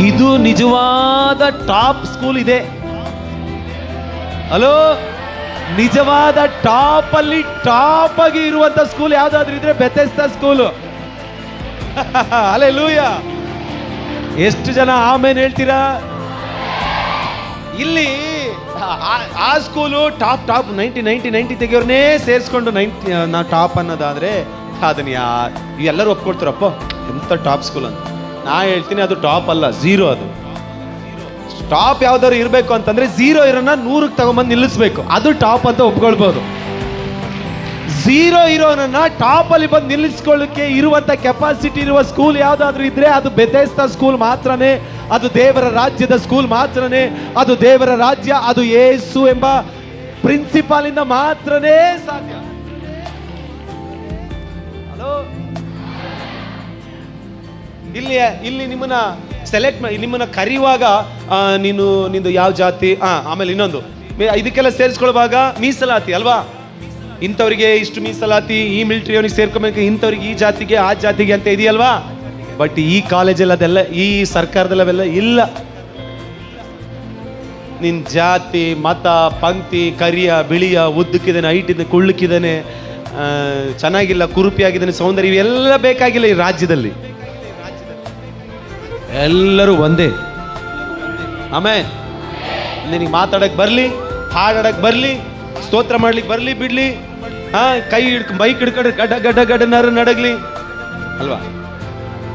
ಇದು ನಿಜವಾದ ಟಾಪ್ ಸ್ಕೂಲ್ ಇದೆ. ಹಲೋ, ನಿಜವಾದ ಟಾಪ್ ಅಲ್ಲಿ ಟಾಪ್ ಆಗಿ ಇರುವಂತ ಸ್ಕೂಲ್ ಯಾವ್ದಾದ್ರು ಇದ್ರೆ ಬೆಥೆಸ್ದಾ ಸ್ಕೂಲು. ಹಲ್ಲೆಲೂಯಾ. ಎಷ್ಟು ಜನ ಆಮೇನ್ ಹೇಳ್ತೀರಾ? ಇಲ್ಲಿ ಆ ಸ್ಕೂಲು ಟಾಪ್ 90 ತೆಗಿಯೋರ್ನೇ ಸೇರಿಸ್ಕೊಂಡು 90 ನಾ ಟಾಪ್ ಅನ್ನೋದಾದ್ರೆ ಅದನ್ನ ಎಲ್ಲರೂ ಒಪ್ಕೊಳ್ತಾರಪ್ಪ, ಎಂತ ಟಾಪ್ ಸ್ಕೂಲ್ ಅಂತ. ನಾ ಹೇಳ್ತೀನಿ ಅದು ಟಾಪ್ ಅಲ್ಲ, ಝೀರೋ. ಅದು ಟಾಪ್ ಯಾವ್ದಾದ್ರು ಇರಬೇಕು ಅಂತಂದ್ರೆ ಝೀರೋ ಇರೋನ 100ಕ್ಕೆ ತಗೊಂಬಂದು ನಿಲ್ಲಿಸ್ಬೇಕು, ಅದು ಟಾಪ್ ಅಂತ ಒಪ್ಕೊಳ್ಬಹುದು. ಝೀರೋ ಇರೋನನ್ನ ಟಾಪ್ ಅಲ್ಲಿ ಬಂದು ನಿಲ್ಲಿಸ್ಕೊಳ್ಳಕ್ಕೆ ಇರುವಂತ ಕೆಪಾಸಿಟಿ ಇರುವ ಸ್ಕೂಲ್ ಯಾವ್ದಾದ್ರು ಇದ್ರೆ ಅದು ಬೆಥೆಸ್ದಾ ಸ್ಕೂಲ್ ಮಾತ್ರನೇ. ಅದು ದೇವರ ರಾಜ್ಯದ ಸ್ಕೂಲ್ ಮಾತ್ರನೇ. ಅದು ದೇವರ ರಾಜ್ಯ, ಅದು ಯೇಸು ಎಂಬ ಪ್ರಿನ್ಸಿಪಾಲ್ ಇಂದ ಮಾತ್ರನೇ ಸಾಧ್ಯ. ಹಲೋ, ಇಲ್ಲಿ ನಿಮ್ಮನ್ನ ಸೆಲೆಕ್ಟ್ ನಿಮ್ಮನ್ನ ಕರೆಯುವಾಗ ನಿಂದು ಯಾವ ಜಾತಿ, ಆಮೇಲೆ ಇನ್ನೊಂದು ಇದಕ್ಕೆಲ್ಲ ಸೇರಿಸ್ಕೊಳ್ಳುವಾಗ ಮೀಸಲಾತಿ ಅಲ್ವಾ? ಇಂಥವ್ರಿಗೆ ಇಷ್ಟು ಮೀಸಲಾತಿ, ಈ ಮಿಲಿಟರಿ ಅವನಿಗೆ ಸೇರ್ಕೊಬೇಕು, ಇಂಥವ್ರಿಗೆ ಈ ಜಾತಿಗೆ ಆ ಜಾತಿಗೆ ಅಂತ ಇದೆಯಲ್ವಾ? ಬಟ್ ಈ ಕಾಲೇಜಲ್ಲಿ ಅದೆಲ್ಲ, ಈ ಸರ್ಕಾರದಲ್ಲಿ ಅವೆಲ್ಲ ಇಲ್ಲ. ನಿನ್ ಜಾತಿ, ಮತ, ಪಂಕ್ತಿ, ಕರಿಯ, ಬಿಳಿಯ, ಉದ್ದಕ್ಕಿದ್ದಾನೆ, ಹೈಟ್ ಇದ್ದಾನೆ, ಕುಳ್ಳಕ್ಕಿದ್ದಾನೆ, ಚೆನ್ನಾಗಿಲ್ಲ, ಕುರುಪಿ ಆಗಿದ್ದಾನೆ, ಸೌಂದರ್ಯ, ಇವೆಲ್ಲ ಬೇಕಾಗಿಲ್ಲ. ಈ ರಾಜ್ಯದಲ್ಲಿ ಎಲ್ಲರೂ ಒಂದೇ. ಆಮೇಲೆ ನಿನಗೆ ಮಾತಾಡಕ್ ಬರ್ಲಿ, ಹಾಡಾಡಕ್ ಬರ್ಲಿ, ಸ್ತೋತ್ರ ಮಾಡ್ಲಿಕ್ಕೆ ಬರ್ಲಿ ಬಿಡ್ಲಿ, ಕೈ ಬೈಕ್ ಹಿಡ್ಕೊಂಡ್ರೆ ಗಡ್ಡ ನಡಗ್ಲಿ ಅಲ್ವಾ?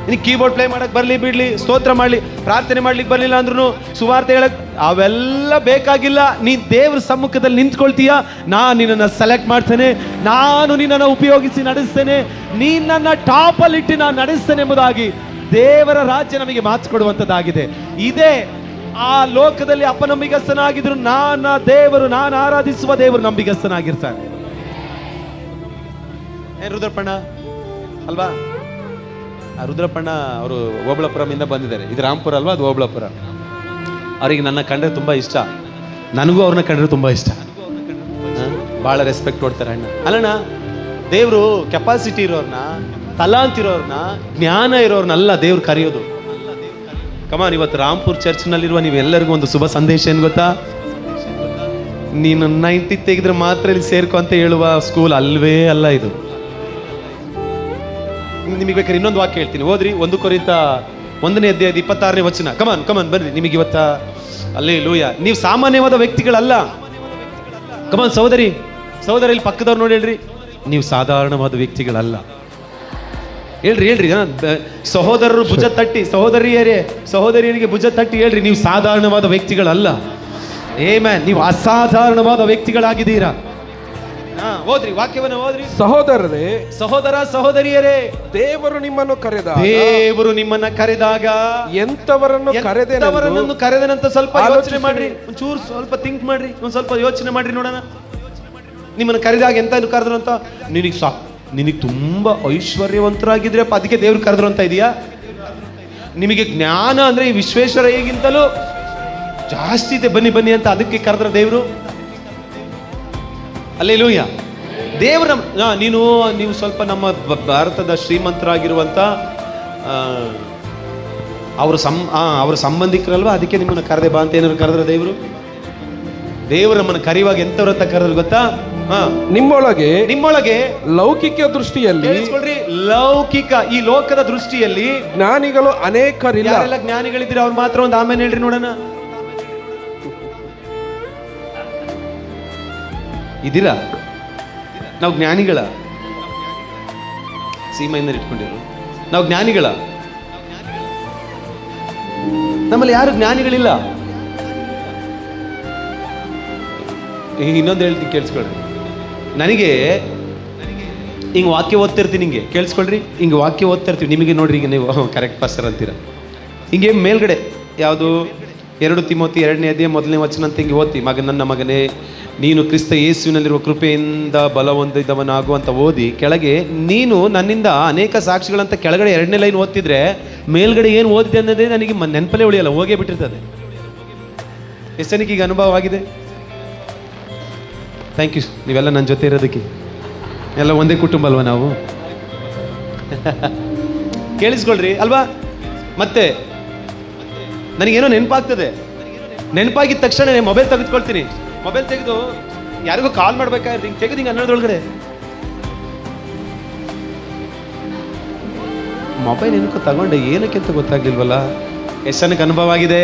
ನಿನಗೆ ಕೀಬೋರ್ಡ್ ಪ್ಲೇ ಮಾಡಕ್ ಬರ್ಲಿ ಬಿಡ್ಲಿ, ಸ್ತೋತ್ರ ಮಾಡ್ಲಿ, ಪ್ರಾರ್ಥನೆ ಮಾಡ್ಲಿಕ್ಕೆ ಬರ್ಲಿಲ್ಲ ಅಂದ್ರೂ ಸುವಾರ್ತೆ ಹೇಳಕ್, ಅವೆಲ್ಲ ಬೇಕಾಗಿಲ್ಲ. ನೀ ದೇವ್ರ ಸಮ್ಮುಖದಲ್ಲಿ ನಿಂತ್ಕೊಳ್ತೀಯ, ನಾನು ನಿನ್ನನ್ನು ಸೆಲೆಕ್ಟ್ ಮಾಡ್ತೇನೆ, ನಾನು ನಿನ್ನನ್ನು ಉಪಯೋಗಿಸಿ ನಡೆಸ್ತೇನೆ, ನೀನ್ ನನ್ನ ಟಾಪ್ ಅಲ್ಲಿ ಇಟ್ಟು ನಾನು ನಡೆಸ್ತೇನೆ ಎಂಬುದಾಗಿ ದೇವರ ರಾಜ್ಯ ನಮಗೆ ಮಾತು ಕೊಡುವಂತದ್ದಾಗಿದೆ. ಇದೇ ಆ ಲೋಕದಲ್ಲಿ ಅಪನಂಬಿಗಸ್ತನಾಗಿದ್ರು ನಾನು ಆರಾಧಿಸುವ ದೇವರು ನಂಬಿಗಸ್ತನಾಗಿರ್ತಾನೆ. ರುದ್ರಪ್ಪಣ್ಣ ಅಲ್ವಾ? ರುದ್ರಪ್ಪಣ್ಣ ಅವರು ಓಬಳಾಪುರಂ ಇಂದ ಬಂದಿದ್ದಾರೆ. ಇದು ರಾಂಪುರ ಅಲ್ವಾ? ಅದು ಓಬಳಾಪುರ. ಅವರಿಗೆ ನನ್ನ ಕಂಡ್ರೆ ತುಂಬಾ ಇಷ್ಟ, ನನಗೂ ಅವ್ರನ್ನ ಕಂಡ್ರೆ ತುಂಬಾ ಇಷ್ಟ. ಬಹಳ ರೆಸ್ಪೆಕ್ಟ್ ಕೊಡ್ತಾರೆ ಅಣ್ಣ. ಅಲ್ಲಣ್ಣ, ದೇವರು ಕೆಪಾಸಿಟಿ ಇರೋರ್ನ, ತಲಾಂತ್ ಇರೋರ್ನ, ಜ್ಞಾನ ಇರೋರ್ನೆಲ್ಲ ದೇವ್ರು ಕರೆಯೋದು. ಕಮಾನ್, ಇವತ್ತು ರಾಂಪುರ್ ಚರ್ಚ್ನಲ್ಲಿರುವ ನೀವೆಲ್ಲರಿಗೂ ಒಂದು ಶುಭ ಸಂದೇಶ ಏನು ಗೊತ್ತಾ? ನೀನು 90 ತೆಗೆದ್ರೆ ಮಾತ್ರ ಇಲ್ಲಿ ಸೇರ್ಕೊ ಅಂತ ಹೇಳುವ ಸ್ಕೂಲ್ ಅಲ್ವೇ ಅಲ್ಲ ಇದು. ನಿಮಗೆ ಬೇಕಾದ್ರೆ ಇನ್ನೊಂದು ವಾಕ್ಯ ಹೇಳ್ತೀನಿ, ಓದ್ರಿ. 1 ಕೊರಿಂಥ 1ನೇ ಅಧ್ಯಾಯದ 26ನೇ ವಚನ. ಕಮಾನ್ ಬರ್ರಿ, ನಿಮಗೆ ಇವತ್ತ ಹಲ್ಲೆಲೂಯಾ. ನೀವು ಸಾಮಾನ್ಯವಾದ ವ್ಯಕ್ತಿಗಳಲ್ಲ. ಕಮಾನ್ ಸಹೋದರಿ ಇಲ್ಲಿ ಪಕ್ಕದವ್ರು ನೋಡಿ ಹೇಳ್ರಿ, ನೀವು ಸಾಧಾರಣವಾದ ವ್ಯಕ್ತಿಗಳಲ್ಲ. ಹೇಳ್ರಿ ಸಹೋದರರು ಭುಜ ತಟ್ಟಿ, ಸಹೋದರಿಯರಿಗೆ ಭುಜ ತಟ್ಟಿ ಹೇಳ್ರಿ, ನೀವು ಸಾಧಾರಣವಾದ ವ್ಯಕ್ತಿಗಳಲ್ಲ. ಆಮೆನ್. ನೀವು ಅಸಾಧಾರಣವಾದ ವ್ಯಕ್ತಿಗಳಾಗಿದ್ದೀರಾ. ಓದ್ರಿ, ವಾಕ್ಯವನ್ನು ಓದ್ರಿ. ಸಹೋದರಿಯರೇ, ದೇವರು ನಿಮ್ಮನ್ನು ಕರೆದಾಗ ಎಂತವರನ್ನು ಕರೆದನಂತ ಸ್ವಲ್ಪ ಯೋಚನೆ ಮಾಡ್ರಿ, ಒಂಚೂರು ಸ್ವಲ್ಪ ಥಿಂಕ್ ಮಾಡ್ರಿ, ಒಂದ್ ಸ್ವಲ್ಪ ಯೋಚನೆ ಮಾಡ್ರಿ ನೋಡೋಣ. ನಿಮ್ಮನ್ನು ಕರೆದಾಗ ಎಂತ ಕರೆದ್ರು ಅಂತ? ನಿನಗೆ ತುಂಬಾ ಐಶ್ವರ್ಯವಂತರಾಗಿದ್ರಪ್ಪ, ಅದಕ್ಕೆ ದೇವ್ರು ಕರೆದ್ರು ಅಂತ ಇದೆಯಾ? ನಿಮಗೆ ಜ್ಞಾನ ಅಂದ್ರೆ ಈ ವಿಶ್ವೇಶ್ವರಯ್ಯಗಿಂತಲೂ ಜಾಸ್ತಿ ಇದೆ, ಬನ್ನಿ ಅಂತ ಅದಕ್ಕೆ ಕರೆದ್ರ ದೇವ್ರು? ಹಲ್ಲೆಲೂಯಾ. ದೇವ್ರ ನೀವು ಸ್ವಲ್ಪ ನಮ್ಮ ಭಾರತದ ಶ್ರೀಮಂತರಾಗಿರುವಂತ ಅವ್ರ ಸಂಬಂಧಿಕರಲ್ವಾ, ಅದಕ್ಕೆ ನಿಮ್ಮನ್ನು ಕರೆದೆ ಬಾ ಅಂತ ಏನಾದ್ರು ಕರೆದ್ರ ದೇವರು ನಮ್ಮನ್ನು ಕರೆಯುವಾಗ ಎಂತವ್ರಂತ ಕರೆದ್ರು ಗೊತ್ತಾ? ನಿಮ್ಮೊಳಗೆ ಲೌಕಿಕ ದೃಷ್ಟಿಯಲ್ಲಿ ಕೇಳಿಸ್ಕೊಳ್ರಿ, ಲೌಕಿಕ ಈ ಲೋಕದ ದೃಷ್ಟಿಯಲ್ಲಿ ಜ್ಞಾನಿಗಳು ಅನೇಕರಿಲ್ಲ. ಯಾರೆಲ್ಲ ಜ್ಞಾನಿಗಳಿದ್ದೀರ ಅವ್ರು ಮಾತ್ರ ಒಂದು ಆಮೇಲೆ ಹೇಳ್ರಿ ನೋಡೋಣ. ಇದ್ದೀರಾ? ನಾವು ಜ್ಞಾನಿಗಳ ಸೀಮೆಯಿಂದ ಇಟ್ಕೊಂಡಿರು, ನಾವು ಜ್ಞಾನಿಗಳ? ನಮ್ಮಲ್ಲಿ ಯಾರು ಜ್ಞಾನಿಗಳಿಲ್ಲ. ಇನ್ನೊಂದು ಹೇಳ್ತೀನಿ ಕೇಳಿಸ್ಕೊಳ್ರಿ. ನನಗೆ ಹಿಂಗೆ ವಾಕ್ಯ ಓದ್ತಿರ್ತೀನಿ, ಹಿಂಗೆ ಕೇಳಿಸ್ಕೊಳ್ರಿ, ಹಿಂಗೆ ವಾಕ್ಯ ಓದ್ತಾ ಇರ್ತೀವಿ. ನಿಮಗೆ ನೋಡ್ರಿ, ಈಗ ನೀವು ಕರೆಕ್ಟ್ ಪಾಸ್ಟರ್ ಅಂತೀರ. ಹಿಂಗೆ ಮೇಲ್ಗಡೆ ಯಾವುದು 2 ತಿಮೋತಿ 2ನೇ ಅಧ್ಯಾಯ 1ನೇ ವಚನ ಅಂತ ಹಿಂಗೆ ಓದ್ತಿ, ನನ್ನ ಮಗನೇ ನೀನು ಕ್ರಿಸ್ತ ಯೇಸುವಿನಲ್ಲಿರುವ ಕೃಪೆಯಿಂದ ಬಲ ಹೊಂದಿದವನಾಗುವಂತ ಓದಿ ಕೆಳಗೆ ನೀನು ನನ್ನಿಂದ ಅನೇಕ ಸಾಕ್ಷಿಗಳಂತ ಕೆಳಗಡೆ 2ನೇ ಲೈನ್ ಓದ್ತಿದ್ರೆ ಮೇಲ್ಗಡೆ ಏನು ಓದಿದೆ ಅನ್ನೋದೇ ನನಗೆ ನೆನಪಲ್ಲೇ ಉಳಿಯಲ್ಲ, ಹೋಗೇ ಬಿಟ್ಟಿರ್ತದೆ. ಎಷ್ಟು ಜನಕ್ಕೆ ಈಗ ಅನುಭವ ಆಗಿದೆ? ಥ್ಯಾಂಕ್ ಯು, ನೀವೆಲ್ಲ ನನ್ನ ಜೊತೆ ಇರೋದಕ್ಕೆ. ಎಲ್ಲ ಒಂದೇ ಕುಟುಂಬ ಅಲ್ವಾ ನಾವು? ಕೇಳಿಸ್ಕೊಳ್ರಿ ಅಲ್ವಾ? ಮತ್ತೆ ನನಗೇನೋ ನೆನಪಾಗ್ತದೆ. ನೆನಪಾಗಿದ್ದ ತಕ್ಷಣ ಮೊಬೈಲ್ ತೆಗೆದುಕೊಳ್ತೀನಿ. ಮೊಬೈಲ್ ತೆಗೆದು ಯಾರಿಗೂ ಕಾಲ್ ಮಾಡ್ಬೇಕಾದ್ರೆ ಹಿಂಗೆ ತೆಗೆದು ಹಿಂಗೆ ಅನ್ನೋದ್ರೊಳಗಡೆ ಮೊಬೈಲ್ ಏನಕ್ಕೂ ತಗೊಂಡೆ, ಏನಕ್ಕೆ ಅಂತ ಗೊತ್ತಾಗ್ಲಿಲ್ವಲ್ಲ. ಎಷ್ಟು ಜನಕ್ಕೆ ಅನುಭವ ಆಗಿದೆ?